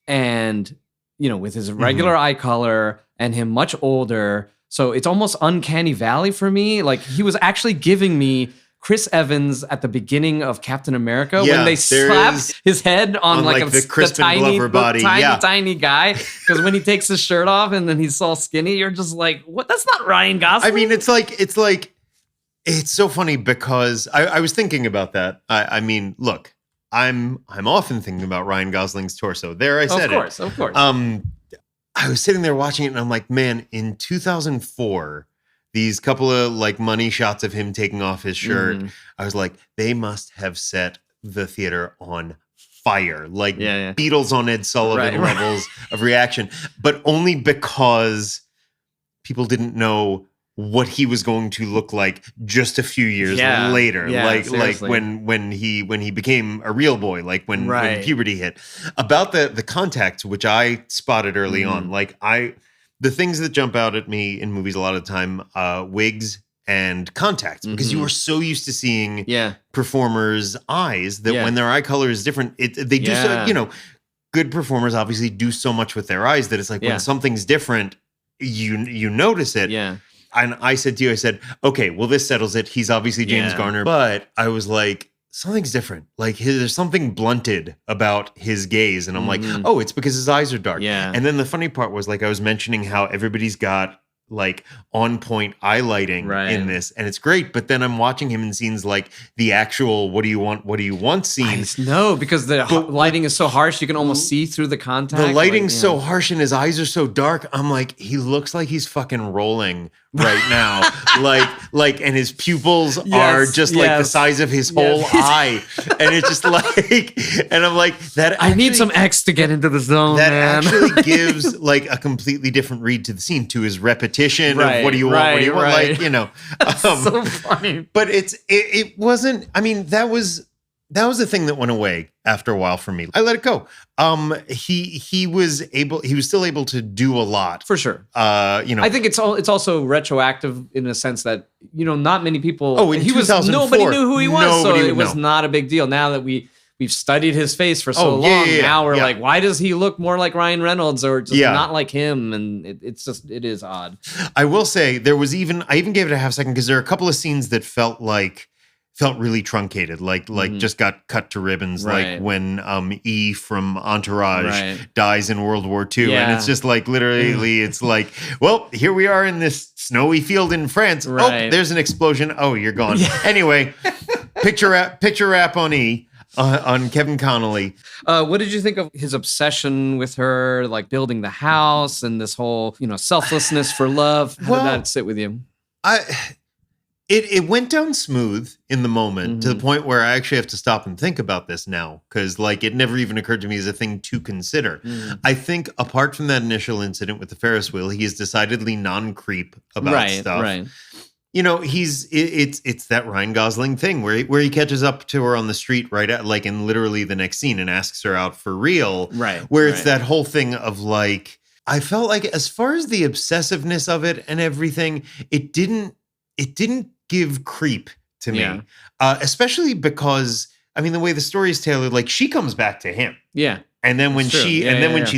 and with his regular eye color and him much older. So it's almost uncanny valley for me. Like, he was actually giving me Chris Evans at the beginning of Captain America when they slapped his head on like the Crispin Glover body. Tiny guy. Because when he takes his shirt off and then he's all skinny, you're just like, what? That's not Ryan Gosling. I mean, it's so funny because I was thinking about that. I mean, look, I'm often thinking about Ryan Gosling's torso. There, I said it. Of course. I was sitting there watching it and I'm like, man, in 2004, these couple of like money shots of him taking off his shirt, I was like, they must have set the theater on fire, like Beatles on Ed Sullivan levels of reaction, but only because people didn't know what he was going to look like just a few years later, like when he became a real boy, like when puberty hit. About the contact, which I spotted early on, the things that jump out at me in movies a lot of the time, wigs and contacts, because you are so used to seeing performers' eyes that when their eye color is different, they do so. Good performers obviously do so much with their eyes that it's like when something's different, you notice it. Yeah. And I said to you, okay, well, this settles it. He's obviously James Garner. But I was like, something's different. Like, there's something blunted about his gaze. And I'm like, oh, it's because his eyes are dark. Yeah. And then the funny part was, like, I was mentioning how everybody's got, like, on point eye lighting in this. And it's great. But then I'm watching him in scenes like the actual what do you want scenes. No, because the lighting is so harsh, you can almost see through the contact. The lighting's so harsh and his eyes are so dark. I'm like, he looks like he's fucking rolling right now. like, and his pupils are just like the size of his whole eye. And it's just like, and I'm like, that I need some X to get into the zone, that man. actually gives like a completely different read to the scene, to his repetition of what do you want, like, so funny. But it wasn't, I mean, that was the thing that went away after a while for me. I let it go. He was still able to do a lot. For sure. I think it's also retroactive in a sense that, not many people, in 2004, nobody knew who he was. So it was not a big deal. Now that we've studied his face for so long, now we're like, why does he look more like Ryan Reynolds or just not like him? And it is odd. I will say I even gave it a half second because there are a couple of scenes that felt like felt really truncated, like just got cut to ribbons, like when E from Entourage dies in World War II. And it's just like literally, it's like, well, here we are in this snowy field in France. Oh, there's an explosion. Oh, you're gone. Anyway, picture wrap on E. On Kevin Connolly. What did you think of his obsession with her, like building the house and this whole, selflessness for love? How did that sit with you? It went down smooth in the moment to the point where I actually have to stop and think about this now because it never even occurred to me as a thing to consider. I think apart from that initial incident with the Ferris wheel, he is decidedly non-creep about stuff. Right. It's that Ryan Gosling thing where he catches up to her on the street right at in literally the next scene and asks her out for real. Right. Where it's that whole thing of I felt like as far as the obsessiveness of it and everything, it didn't give creep to me. Especially because the way the story is tailored, she comes back to him. Yeah. And then when she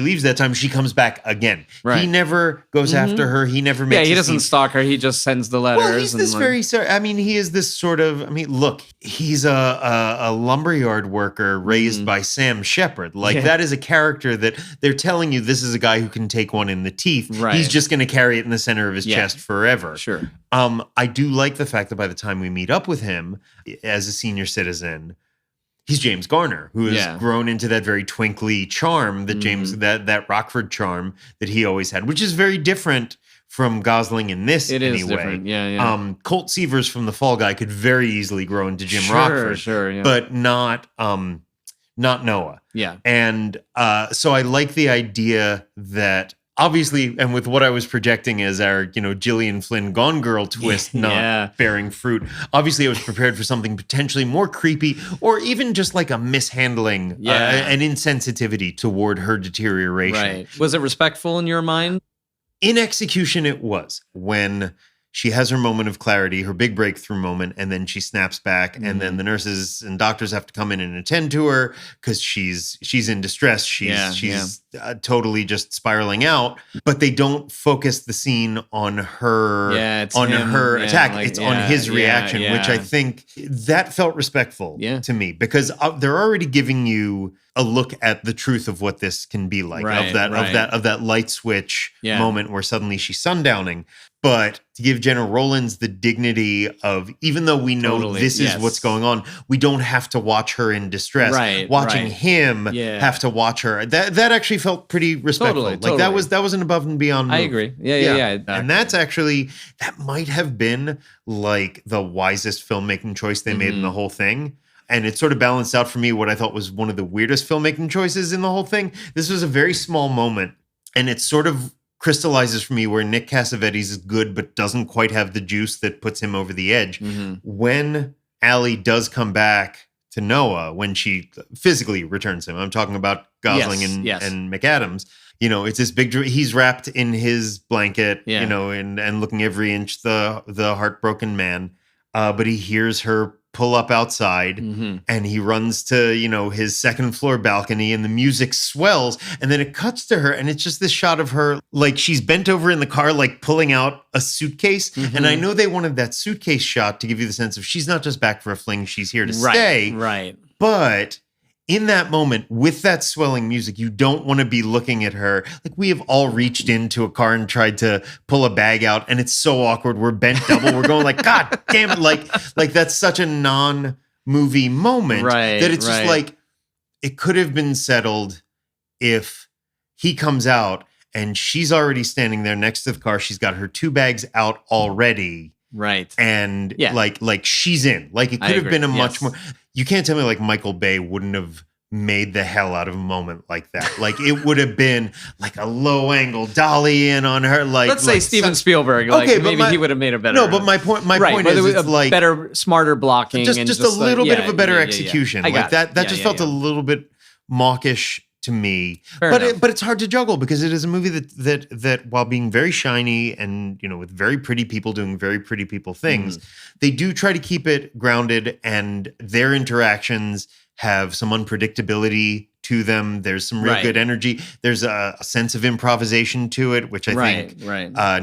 leaves that time, she comes back again. Right. He never goes after her. He never makes he doesn't stalk her. He just sends the letters. Well, he's this he is this sort of, look, he's a lumberyard worker raised by Sam Shepard. That is a character that they're telling you this is a guy who can take one in the teeth. Right. He's just going to carry it in the center of his chest forever. Sure. I do like the fact that by the time we meet up with him as a senior citizen, he's James Garner, who has grown into that very twinkly charm that that Rockford charm that he always had, which is very different from Gosling in this anyway. It is different, yeah. Colt Seavers from The Fall Guy could very easily grow into Jim Rockford, but not Noah. Yeah. And so I like the idea that obviously, and with what I was projecting as our, Gillian Flynn Gone Girl twist not bearing fruit, obviously I was prepared for something potentially more creepy or even just a mishandling, an insensitivity toward her deterioration. Right. Was it respectful in your mind? In execution, it was. When she has her moment of clarity, her big breakthrough moment, and then she snaps back, and then the nurses and doctors have to come in and attend to her because she's in distress. She's totally just spiraling out, but they don't focus the scene on her her attack. It's on his reaction, which I think that felt respectful to me because they're already giving you a look at the truth of what this can be like, of that light switch moment where suddenly she's sundowning. But to give Jenna Rollins the dignity of, even though we know this is what's going on, we don't have to watch her in distress. Watching him have to watch her. That actually felt pretty respectful. That was an above and beyond move. I agree. Yeah. And that's actually, that might have been the wisest filmmaking choice they made in the whole thing. And it sort of balanced out for me what I thought was one of the weirdest filmmaking choices in the whole thing. This was a very small moment, and it sort of crystallizes for me where Nick Cassavetes is good but doesn't quite have the juice that puts him over the edge. When Allie does come back to Noah, when she physically returns him, I'm talking about Gosling and McAdams, it's this big, he's wrapped in his blanket, and looking every inch the heartbroken man, but he hears her pull up outside and he runs to, his second floor balcony and the music swells and then it cuts to her and it's just this shot of her she's bent over in the car, pulling out a suitcase. And I know they wanted that suitcase shot to give you the sense of she's not just back for a fling, she's here to stay. Right. But in that moment, with that swelling music, you don't want to be looking at her. We have all reached into a car and tried to pull a bag out, and it's so awkward. We're bent double. We're going God damn it. That's such a non-movie moment that it's just it could have been settled if he comes out and she's already standing there next to the car. She's got her two bags out already. Right. And she's in. It could have been a much more. You can't tell me Michael Bay wouldn't have made the hell out of a moment like that. It would have been a low angle dolly in on her. Let's say Steven Spielberg. Maybe he would have made a better. No, but my point is it's better, smarter blocking, just a little bit of a better execution. That just felt a little bit mawkish to me. But it's hard to juggle because it is a movie that while being very shiny and with very pretty people doing very pretty people things, they do try to keep it grounded and their interactions have some unpredictability to them. There's some real good energy. There's a sense of improvisation to it, which I think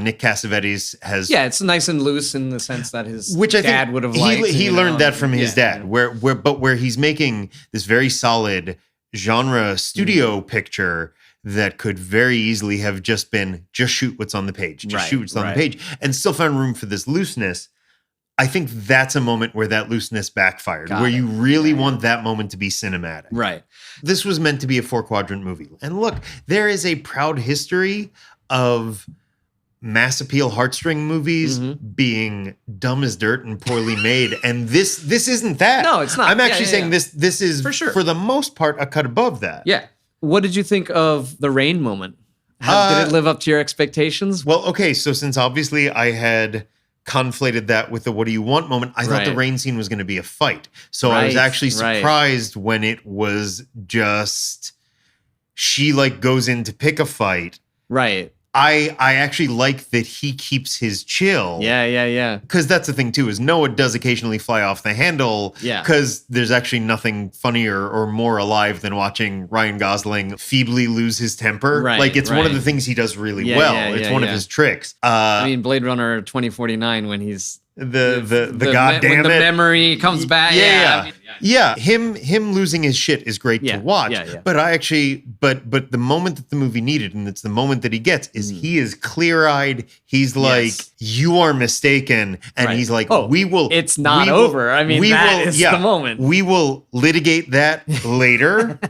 Nick Cassavetes has. Yeah, it's nice and loose in the sense that his dad would have liked. He learned that from his dad, where he's making this very solid genre studio picture that could very easily have just been just shoot what's on the page, shoot what's on the page, and still found room for this looseness. I think that's a moment where that looseness backfired, you really want that moment to be cinematic. Right. This was meant to be a 4-quadrant movie. And look, there is a proud history of mass appeal heartstring movies being dumb as dirt and poorly made. And this isn't that. No, it's not. I'm actually saying this is, for sure, for the most part, a cut above that. Yeah. What did you think of the rain moment? Did it live up to your expectations? Well, okay. So since obviously I had conflated that with the what do you want moment, I thought the rain scene was going to be a fight. So I was actually surprised when it was just she like goes in to pick a fight. Right. I actually like that he keeps his chill. Yeah. Because that's the thing too, is Noah does occasionally fly off the handle. Yeah. Because there's actually nothing funnier or more alive than watching Ryan Gosling feebly lose his temper. Right. Like it's one of the things he does really well. It's one of his tricks. I mean, Blade Runner 2049 when he's the goddamn when the memory comes back. Him losing his shit is great to watch. But I actually, but the moment that the movie needed, and it's the moment that he gets, is he is clear-eyed. He's like, you are mistaken, and he's like, we will. It's not over. I mean, that is the moment. We will litigate that later.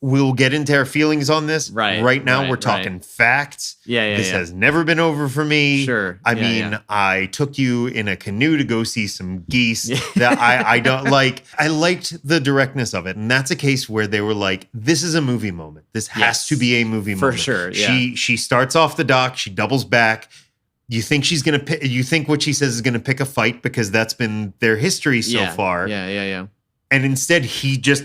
We'll get into our feelings on this. Right now, we're talking facts. This has never been over for me. Sure. I mean, I took you in a canoe to go see some geese that I don't like. I liked the directness of it. And that's a case where they were like, this is a movie moment. This has to be a movie moment. For sure. Yeah. She starts off the dock. She doubles back. You think she's going to you think what she says is going to pick a fight because that's been their history so far. Yeah. And instead he just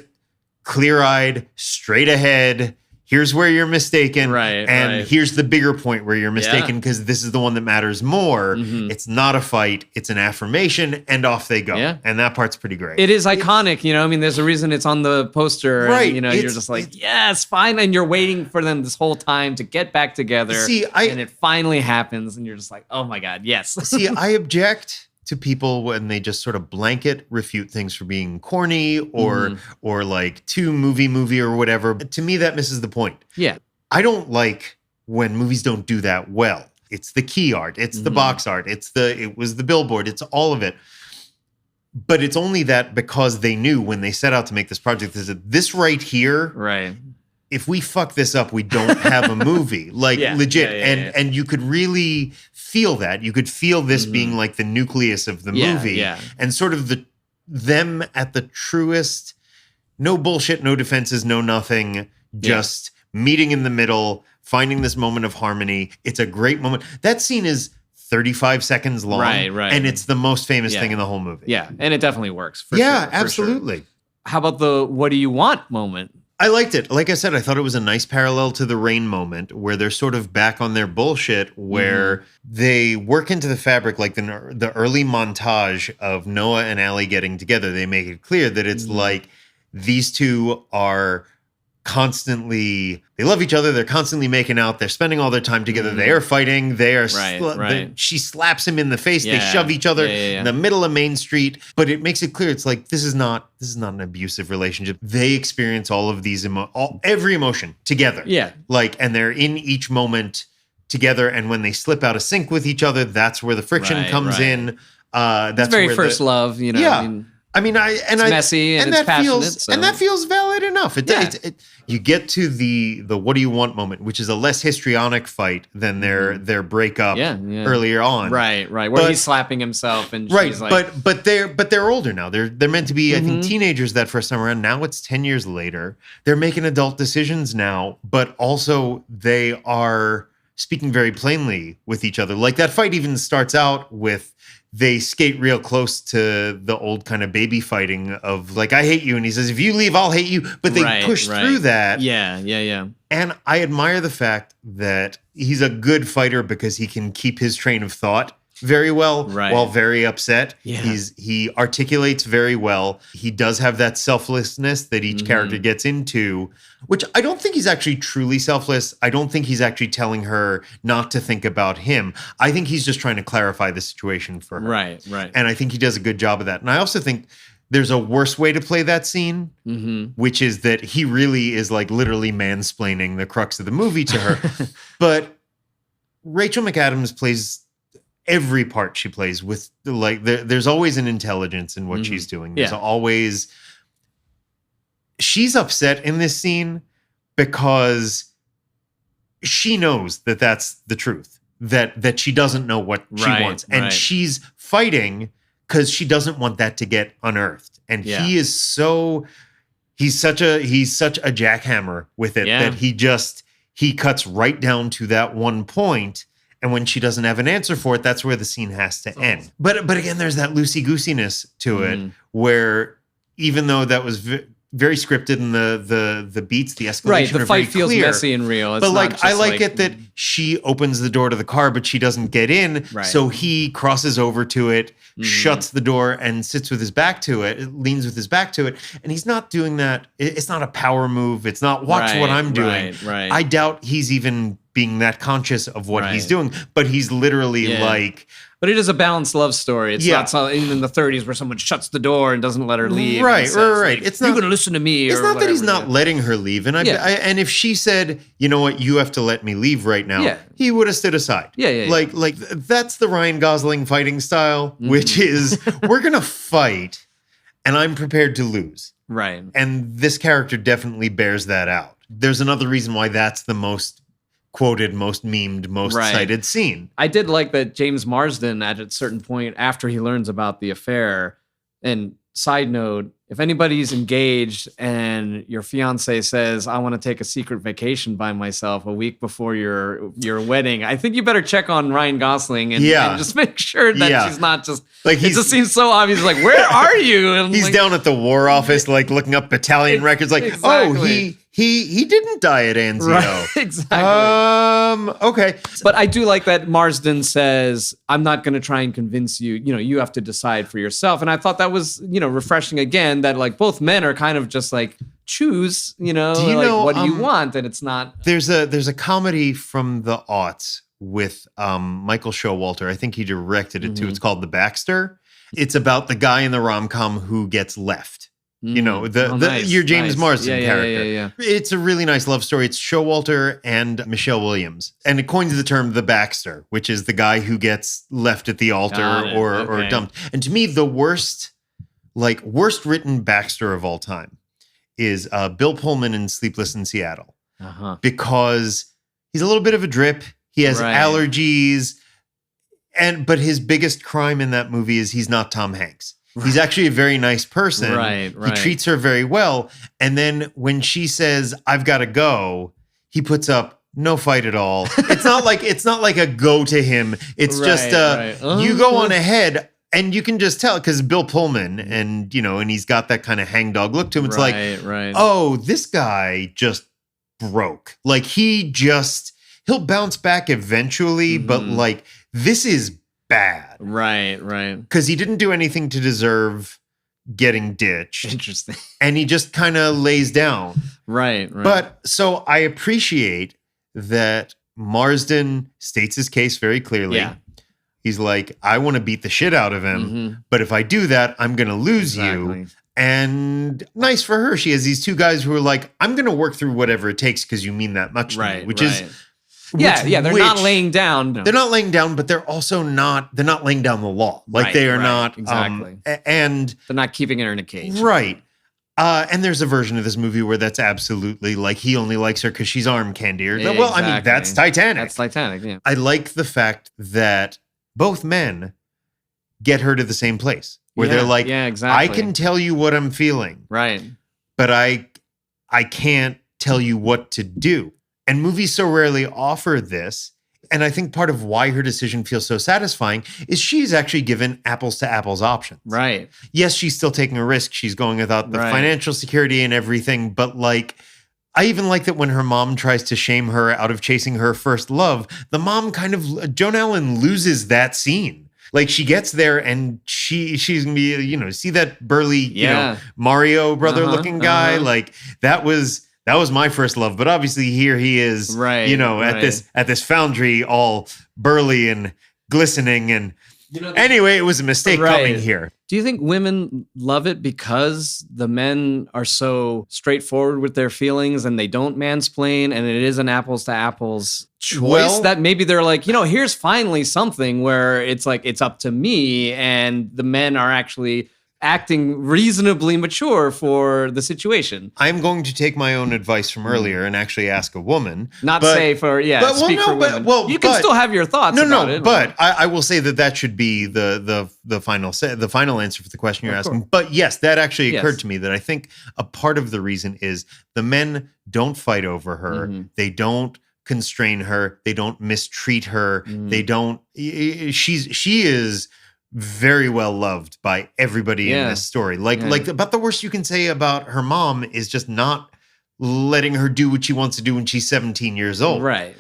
clear-eyed, straight ahead. Here's where you're mistaken. And here's the bigger point where you're mistaken because this is the one that matters more. It's not a fight. It's an affirmation and off they go. And that part's pretty great. It is iconic. You know, I mean, there's a reason it's on the poster. And, you know, you're just like, yes, fine. And you're waiting for them this whole time to get back together. And it finally happens. And you're just like, oh my God, yes. See, I object to people when they just sort of blanket refute things for being corny or like too movie or whatever. To me, that misses the point. Yeah. I don't like when movies don't do that well. It's the key art. It's the box art. It was the billboard. It's all of it. But it's only that because they knew when they set out to make this project, this right here. Right. If we fuck this up, we don't have a movie. Like legit. And you could really feel that. You could feel this being like the nucleus of the movie. And sort of them at the truest, no bullshit, no defenses, no nothing, just meeting in the middle, finding this moment of harmony. It's a great moment. That scene is 35 seconds long. Right. And it's the most famous thing in the whole movie. Yeah. And it definitely works. For absolutely. Sure. How about the what do you want moment? I liked it. Like I said, I thought it was a nice parallel to the rain moment where they're sort of back on their bullshit, where they work into the fabric, like the early montage of Noah and Allie getting together. They make it clear that it's like these two are constantly, they love each other. They're constantly making out. They're spending all their time together. They are fighting. They are, she slaps him in the face. They shove each other in the middle of Main Street. But it makes it clear. It's like, this is not an abusive relationship. They experience all of these, every emotion together. Yeah. Like, and they're in each moment together. And when they slip out of sync with each other, that's where the friction comes in. That's it's very first love, you know. Yeah. It's messy and it's passionate. And that feels valid enough. You get to the what do you want moment, which is a less histrionic fight than their breakup earlier on. Right. Where he's slapping himself and she's like, but they're older now. They're meant to be, I think, teenagers that first time around. Now it's 10 years later. They're making adult decisions now, but also they are speaking very plainly with each other. Like that fight even starts out with they skate real close to the old kind of baby fighting of like, I hate you. And he says, if you leave, I'll hate you. But they push through that. Yeah. And I admire the fact that he's a good fighter because he can keep his train of thought very well Right. while very upset. Yeah. He articulates very well. He does have that selflessness that each character gets into, which I don't think he's actually truly selfless. I don't think he's actually telling her not to think about him. I think he's just trying to clarify the situation for her. Right. And I think he does a good job of that. And I also think there's a worse way to play that scene, which is that he really is like literally mansplaining the crux of the movie to her. But Rachel McAdams plays every part she plays with like there's always an intelligence in what she's doing. There's always she's upset in this scene because she knows that that's the truth, that she doesn't know what she wants, and she's fighting because she doesn't want that to get unearthed. And he's such a jackhammer with it that he cuts right down to that one point. And when she doesn't have an answer for it, that's where the scene has to end. But again, there's that loosey-goosiness to it, where even though that was very scripted and the beats, the escalation the are fight very feels clear. messy and real. It's but not like just I like it that she opens the door to the car, but she doesn't get in. So he crosses over to it, shuts the door, and sits with his back to it, leans with his back to it. And he's not doing that. It's not a power move. It's not watch what I'm doing. I doubt he's even being that conscious of what he's doing, but he's literally like. But it is a balanced love story. It's not something in the 30s where someone shuts the door and doesn't let her leave. Right. Like, it's you're not going to listen to me. It's or not that he's whatever, not letting her leave. And and if she said, you know what, you have to let me leave right now, he would have stood aside. Like that's the Ryan Gosling fighting style, which is we're going to fight and I'm prepared to lose. Right. And this character definitely bears that out. There's another reason why that's the most quoted, most memed, most cited scene. I did like that James Marsden at a certain point after he learns about the affair. And side note, if anybody's engaged and your fiance says, I want to take a secret vacation by myself a week before your wedding, I think you better check on Ryan Gosling and just make sure that she's not just like it just seems so obvious. Like, where are you? And he's like, down at the War Office, like looking up battalion records, like, he didn't die at Anzio. Right, exactly. Okay. But I do like that Marsden says, I'm not going to try and convince you, you have to decide for yourself. And I thought that was, refreshing again, that like both men are kind of just like, choose, what do you want? And it's not. There's a comedy from the aughts with Michael Showalter. I think he directed it too. It's called The Baxter. It's about the guy in the rom-com who gets left. Your James Marsden character. Yeah. It's a really nice love story. It's Showalter and Michelle Williams. And it coins the term the Baxter, which is the guy who gets left at the altar or dumped. And to me, the worst written Baxter of all time is Bill Pullman in Sleepless in Seattle. Because he's a little bit of a drip. He has allergies. But his biggest crime in that movie is he's not Tom Hanks. He's actually a very nice person. Right. He treats her very well. And then when she says, I've got to go, he puts up no fight at all. It's not like a go to him. It's just you go on ahead. And you can just tell because Bill Pullman and he's got that kind of hangdog look to him. It's oh, this guy just broke. Like he'll bounce back eventually, but like this is bad. Right. Because he didn't do anything to deserve getting ditched. Interesting. And he just kind of lays down. Right. But so I appreciate that Marsden states his case very clearly. Yeah. He's like, I want to beat the shit out of him, but if I do that, I'm going to lose you. And nice for her. She has these two guys who are like, I'm going to work through whatever it takes because you mean that much to me, which is... They're not laying down. No. They're not laying down, but they're also not, they're not laying down the law. Like they are not. Exactly. And they're not keeping her in a cage. Right. And there's a version of this movie where that's absolutely like he only likes her because she's arm candy. Well, I mean, that's Titanic. That's Titanic, yeah. I like the fact that both men get her to the same place where they're like, I can tell you what I'm feeling. Right. But I can't tell you what to do. And movies so rarely offer this. And I think part of why her decision feels so satisfying is she's actually given apples to apples options. Right. Yes, she's still taking a risk. She's going without the financial security and everything. But like, I even like that when her mom tries to shame her out of chasing her first love, the mom Joan Allen loses that scene. Like she gets there and she's gonna be, you know, see that burly, you know, Mario brother looking guy. Like that was my first love. But obviously here he is, you know, at this foundry, all burly and glistening. And anyway, it was a mistake coming here. Do you think women love it because the men are so straightforward with their feelings and they don't mansplain, and it is an apples to apples choice that maybe they're like, you know, here's finally something where it's like, it's up to me, and the men are actually acting reasonably mature for the situation? I'm going to take my own advice from earlier and actually ask a woman. Not say for, speak for women. You can still have your thoughts about it. But I will say that should be the final answer for the question you're asking. But yes, that actually occurred to me, that I think a part of the reason is the men don't fight over her. They don't constrain her. They don't mistreat her. They don't, she is very well loved by everybody in this story. Like about the worst you can say about her mom is just not letting her do what she wants to do when she's 17 years old. Right.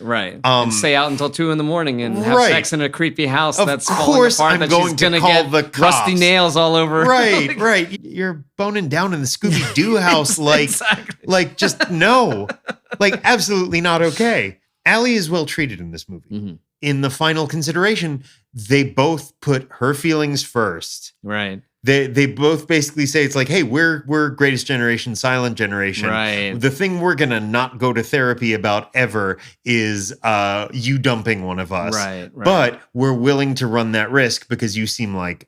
And stay out until 2 a.m. and have sex in a creepy house that's falling apart. Of course I'm that going she's to gonna call get the cops. Rusty nails all over. Right. You're boning down in the Scooby-Doo house. Like, like just no. Like absolutely not okay. Allie is well treated in this movie. In the final consideration, they both put her feelings first. Right. They both basically say, it's like, hey, we're greatest generation, silent generation. Right. The thing we're gonna not go to therapy about ever is you dumping one of us. Right. But we're willing to run that risk because you seem like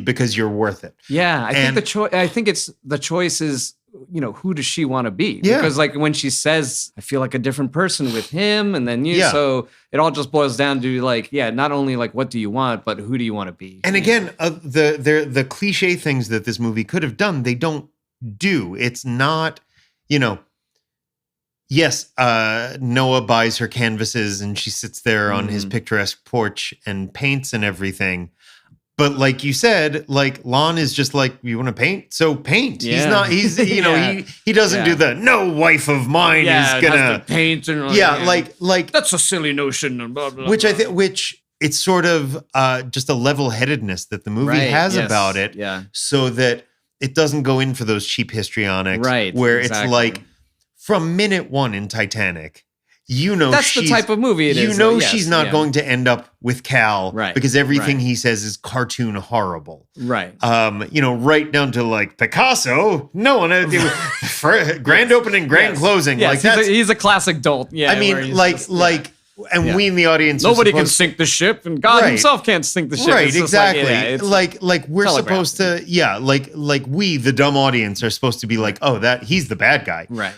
because you're worth it. Yeah, I think it's the choice is, you know, who does she want to be? Yeah. Because like when she says, I feel like a different person with him, and then you, so it all just boils down to like, not only like what do you want, but who do you want to be? And again, the cliche things that this movie could have done, they don't do. It's not, you know, yes, Noah buys her canvases and she sits there on his picturesque porch and paints and everything. But like you said, like Lon is just like, you want to paint? So paint. He's not, you know, he doesn't do the no wife of mine is gonna paint and like that's a silly notion and blah, blah, which I think it's sort of just a level-headedness that the movie has about it. Yeah. So that it doesn't go in for those cheap histrionics. Right. Where it's like from minute one in Titanic, you know, that's the type of movie it is. You know, she's not going to end up with Cal, because everything he says is cartoon horrible, right? You know, right down to like Picasso. No one, grand opening, grand closing. Yes, like he's a classic dolt. Yeah, I mean, and we in the audience, nobody can sink the ship, and God himself can't sink the ship. Right, exactly. Like we're supposed to, like we, the dumb audience, are supposed to be like, oh, that he's the bad guy, right?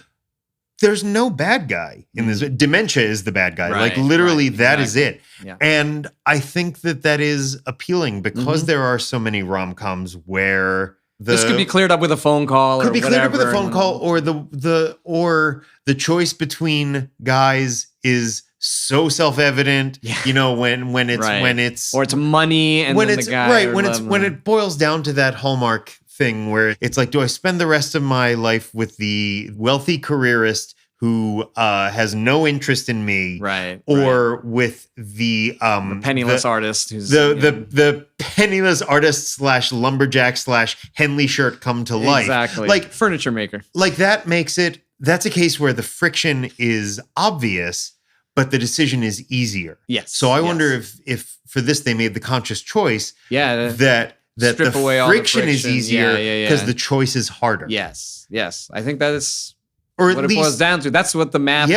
There's no bad guy in this. Dementia is the bad guy. Like literally that is it. Yeah. And I think that is appealing because there are so many rom-coms where this could be cleared up with a phone call. Could be cleared up with a phone call, or the choice between guys is so self-evident. You know, when it's or it's money and when then it's the guy when it boils down to that Hallmark thing where it's like, do I spend the rest of my life with the wealthy careerist who has no interest in me, or with the penniless artist who's the penniless artist / lumberjack / Henley shirt come to life, like furniture maker. Like that makes it. That's a case where the friction is obvious, but the decision is easier. Yes. So I wonder if for this they made the conscious choice. That strip the away all friction is easier because the choice is harder. Yes. I think that is or at what least, it boils down to. That's what the math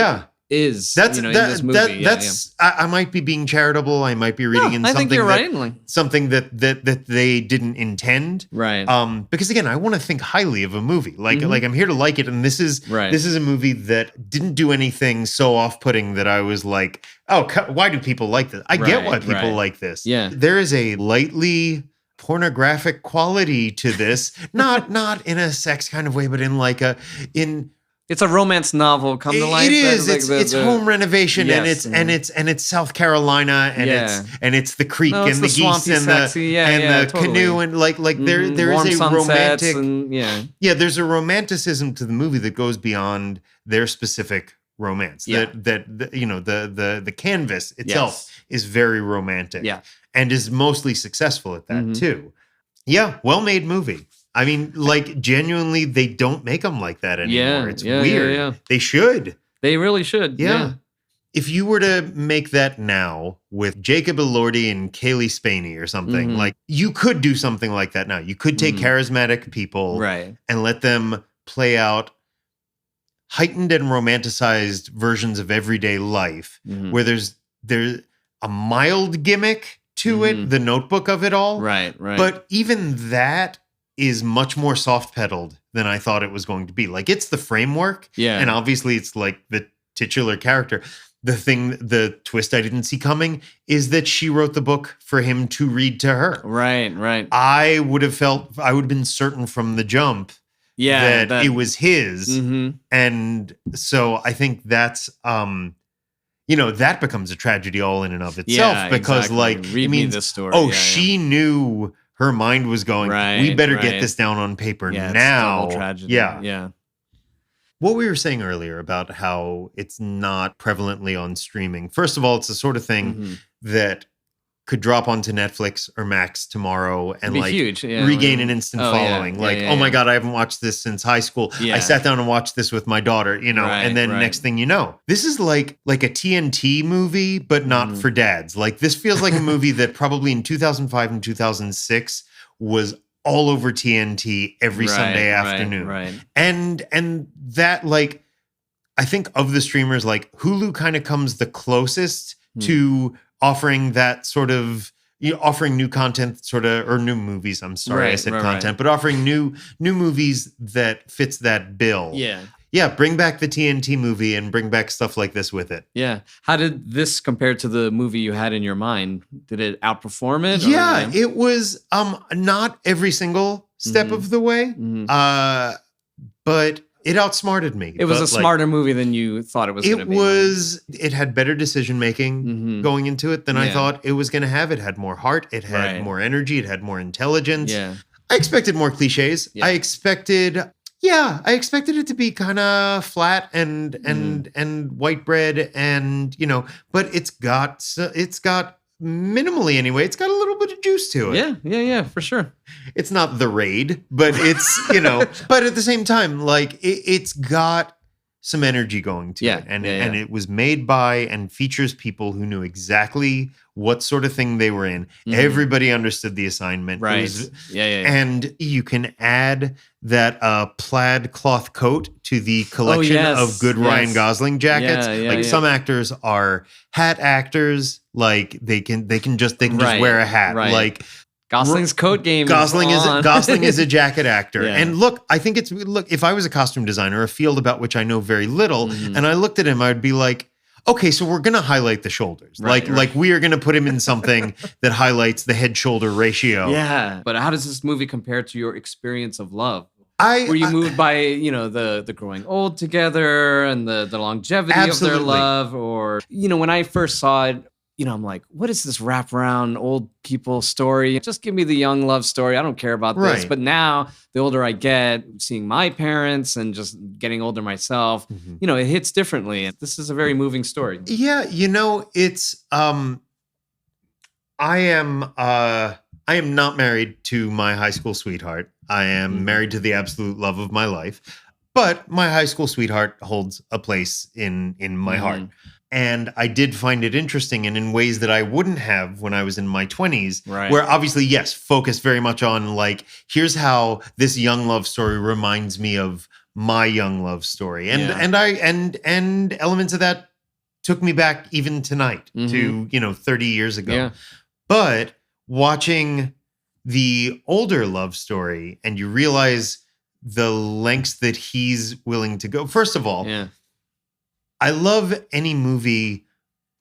is. That's in this movie. I might be being charitable. I might be reading I think you're right. Something that they didn't intend. Right. Because again, I want to think highly of a movie. Like I'm here to like it, and this is a movie that didn't do anything so off-putting that I was like, oh, why do people like this? I get why people like this. Yeah. There is a lightly pornographic quality to this, not in a sex kind of way, but in like it's a romance novel come to life. It is. It's home renovation, yes, and it's South Carolina, and it's the creek and the geese and the canoe, and like there is a romantic there's a romanticism to the movie that goes beyond their specific romance. That you know the canvas itself is very romantic. Yeah. and is mostly successful at that too. Yeah, well-made movie. I mean, like, genuinely, they don't make them like that anymore. It's weird. Yeah. They should. They really should. Yeah. If you were to make that now with Jacob Elordi and Kaylee Spaney or something, like, you could do something like that now. You could take charismatic people and let them play out heightened and romanticized versions of everyday life where there's a mild gimmick to it, the Notebook of it all. Right. But even that is much more soft pedaled than I thought it was going to be. Like, it's the framework. Yeah. And obviously it's like the titular character. The twist I didn't see coming is that she wrote the book for him to read to her. Right. I would have been certain from the jump that it was his. And so I think that's, that becomes a tragedy all in and of itself because like, read me this story. She knew her mind was going, we better get this down on paper now. It's double tragedy. Yeah. What we were saying earlier about how it's not prevalently on streaming. First of all, it's the sort of thing that could drop onto Netflix or Max tomorrow and like huge. regain an instant following. Oh my God, I haven't watched this since high school. I sat down and watched this with my daughter, and then next thing you know, this is like a TNT movie, but not for dads. Like, this feels like a movie that probably in 2005 and 2006 was all over TNT every Sunday afternoon. And that, like, I think of the streamers, like, Hulu kind of comes the closest to offering that sort of, offering new content or new movies. I'm sorry, I said content, but offering new movies that fits that bill. Yeah, bring back the TNT movie and bring back stuff like this with it. Yeah. How did this compare to the movie you had in your mind? Did it outperform it? Yeah, it was not every single step of the way, but it outsmarted me. It was a smarter movie than you thought it was going to be. It had better decision making going into it than I thought it was going to have. It had more heart. It had more energy. It had more intelligence. Yeah. I expected more cliches. Yeah. I expected it to be kind of flat and white bread and, but it's got minimally anyway, it's got a little bit of juice to it. Yeah, for sure. It's not The Raid, but it's, but at the same time, like, it's got some energy going to it. And it was made by and features people who knew exactly what sort of thing they were in. Everybody understood the assignment. Right. And you can add that plaid cloth coat to the collection of good Ryan Gosling jackets. Some actors are hat actors. Like, they can just wear a hat. Right. Like, Gosling's coat game. Gosling is a jacket actor. And look, I think if I was a costume designer, a field about which I know very little, and I looked at him, I'd be like, okay, so we're going to highlight the shoulders. Like we are going to put him in something that highlights the head-shoulder ratio. Yeah. But how does this movie compare to your experience of love? Were you moved by, the growing old together and the longevity of their love? Or, when I first saw it, I'm like, what is this wraparound old people story? Just give me the young love story. I don't care about this. But now, the older I get, seeing my parents and just getting older myself, it hits differently. This is a very moving story. Yeah, it's I am not married to my high school sweetheart. I am married to the absolute love of my life. But my high school sweetheart holds a place in my heart. And I did find it interesting, and in ways that I wouldn't have when I was in my 20s, where obviously, yes, focused very much on like, here's how this young love story reminds me of my young love story. And elements of that took me back even tonight to, 30 years ago. Yeah. But watching the older love story and you realize the lengths that he's willing to go. First of all, I love any movie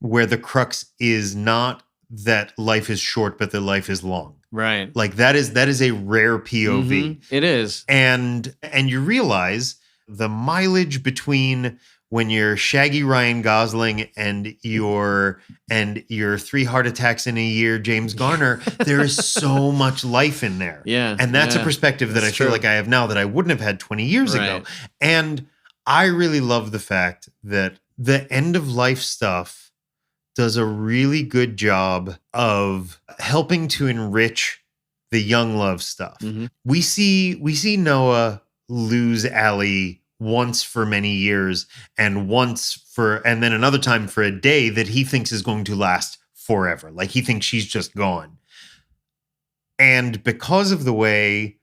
where the crux is not that life is short, but that life is long. Right. Like that is a rare POV. It is. And you realize the mileage between when you're shaggy Ryan Gosling and your 3 heart attacks in a year, James Garner, there is so much life in there. Yeah. And that's a perspective that I feel like I have now that I wouldn't have had 20 years ago. And I really love the fact that the end of life stuff does a really good job of helping to enrich the young love stuff. Mhm. We see Noah lose Allie once for many years and then another time for a day that he thinks is going to last forever. Like he thinks she's just gone. And because of the way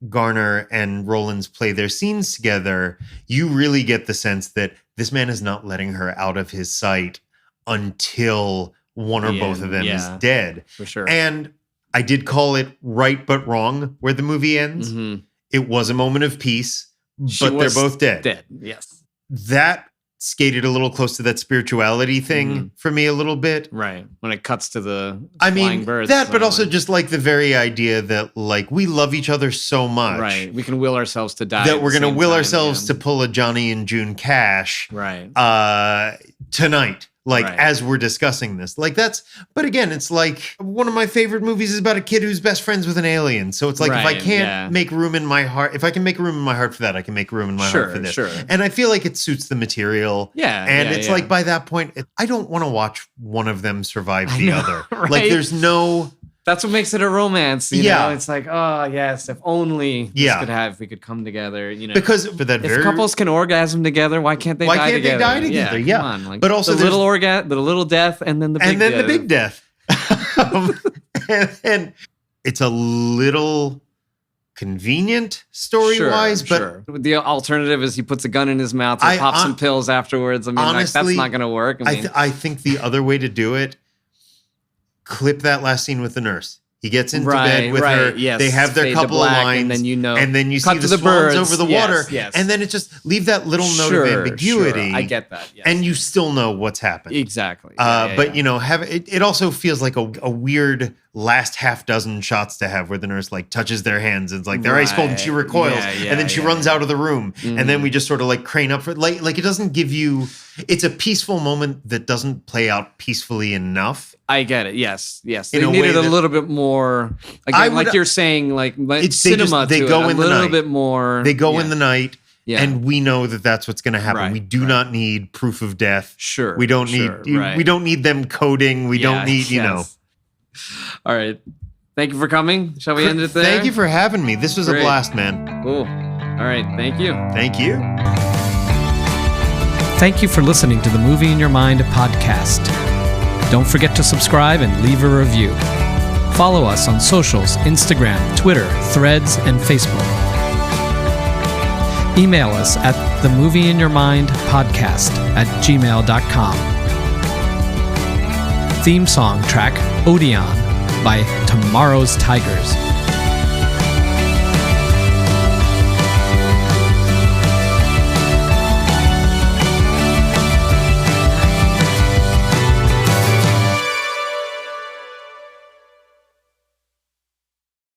Garner and Rollins play their scenes together, you really get the sense that this man is not letting her out of his sight until one or both of them is dead. For sure. And I did call it right but wrong where the movie ends. Mhm. It was a moment of peace, but they're both dead. Dead, yes. That skated a little close to that spirituality thing for me a little bit. Right. When it cuts to the I flying mean, birds. that, but also just like the very idea that like we love each other so much. Right. We can will ourselves to die. That we're going to will ourselves to pull a Johnny and June Cash right. Tonight. Like as we're discussing this, like but again, it's like one of my favorite movies is about a kid who's best friends with an alien. So it's like, if I can't make room in my heart, if I can make room in my heart for that, I can make room in my heart for this. Sure. And I feel like it suits the material. Yeah. And it's like by that point, I don't want to watch one of them survive the other. Right? Like there's no. That's what makes it a romance. You know? It's like, oh yes, if only we could come together. You know, because for that if couples can orgasm together, why can't they die together? Yeah. Come on. Like, but also the little death, and then the big death. and it's a little convenient story-wise, but the alternative is he puts a gun in his mouth and pops some pills afterwards. I mean, honestly, that's not going to work. I think the other way to do it. Clip that last scene with the nurse. He gets into bed with her. Yes. They have their couple of lines, and then you see the swans birds over the water, and then it just leave that little note of ambiguity. I get that, and you still know what's happened. Exactly. But you know, it also feels like a weird last half dozen shots to have where the nurse like touches their hands and it's like they're ice cold and she recoils and then she runs out of the room and then we just sort of like crane up for like it doesn't give you. It's a peaceful moment that doesn't play out peacefully enough. I get it. Yes. They needed a little bit more. Again, like you're saying, like it's cinema. They go in the night. A little bit more. They go in the night, and we know that that's what's going to happen. Right, we do not need proof of death. Sure. We don't need. We don't need them coding. We don't need. You know. All right. Thank you for coming. Shall we end it there? Thank you for having me. This was a blast, man. Cool. All right. Thank you. Thank you. Thank you for listening to the Movie in Your Mind podcast. Don't forget to subscribe and leave a review. Follow us on socials, Instagram, Twitter, Threads, and Facebook. Email us at themovieinyourmindpodcast@gmail.com. Theme song track, Odeon, by Tomorrow's Tigers.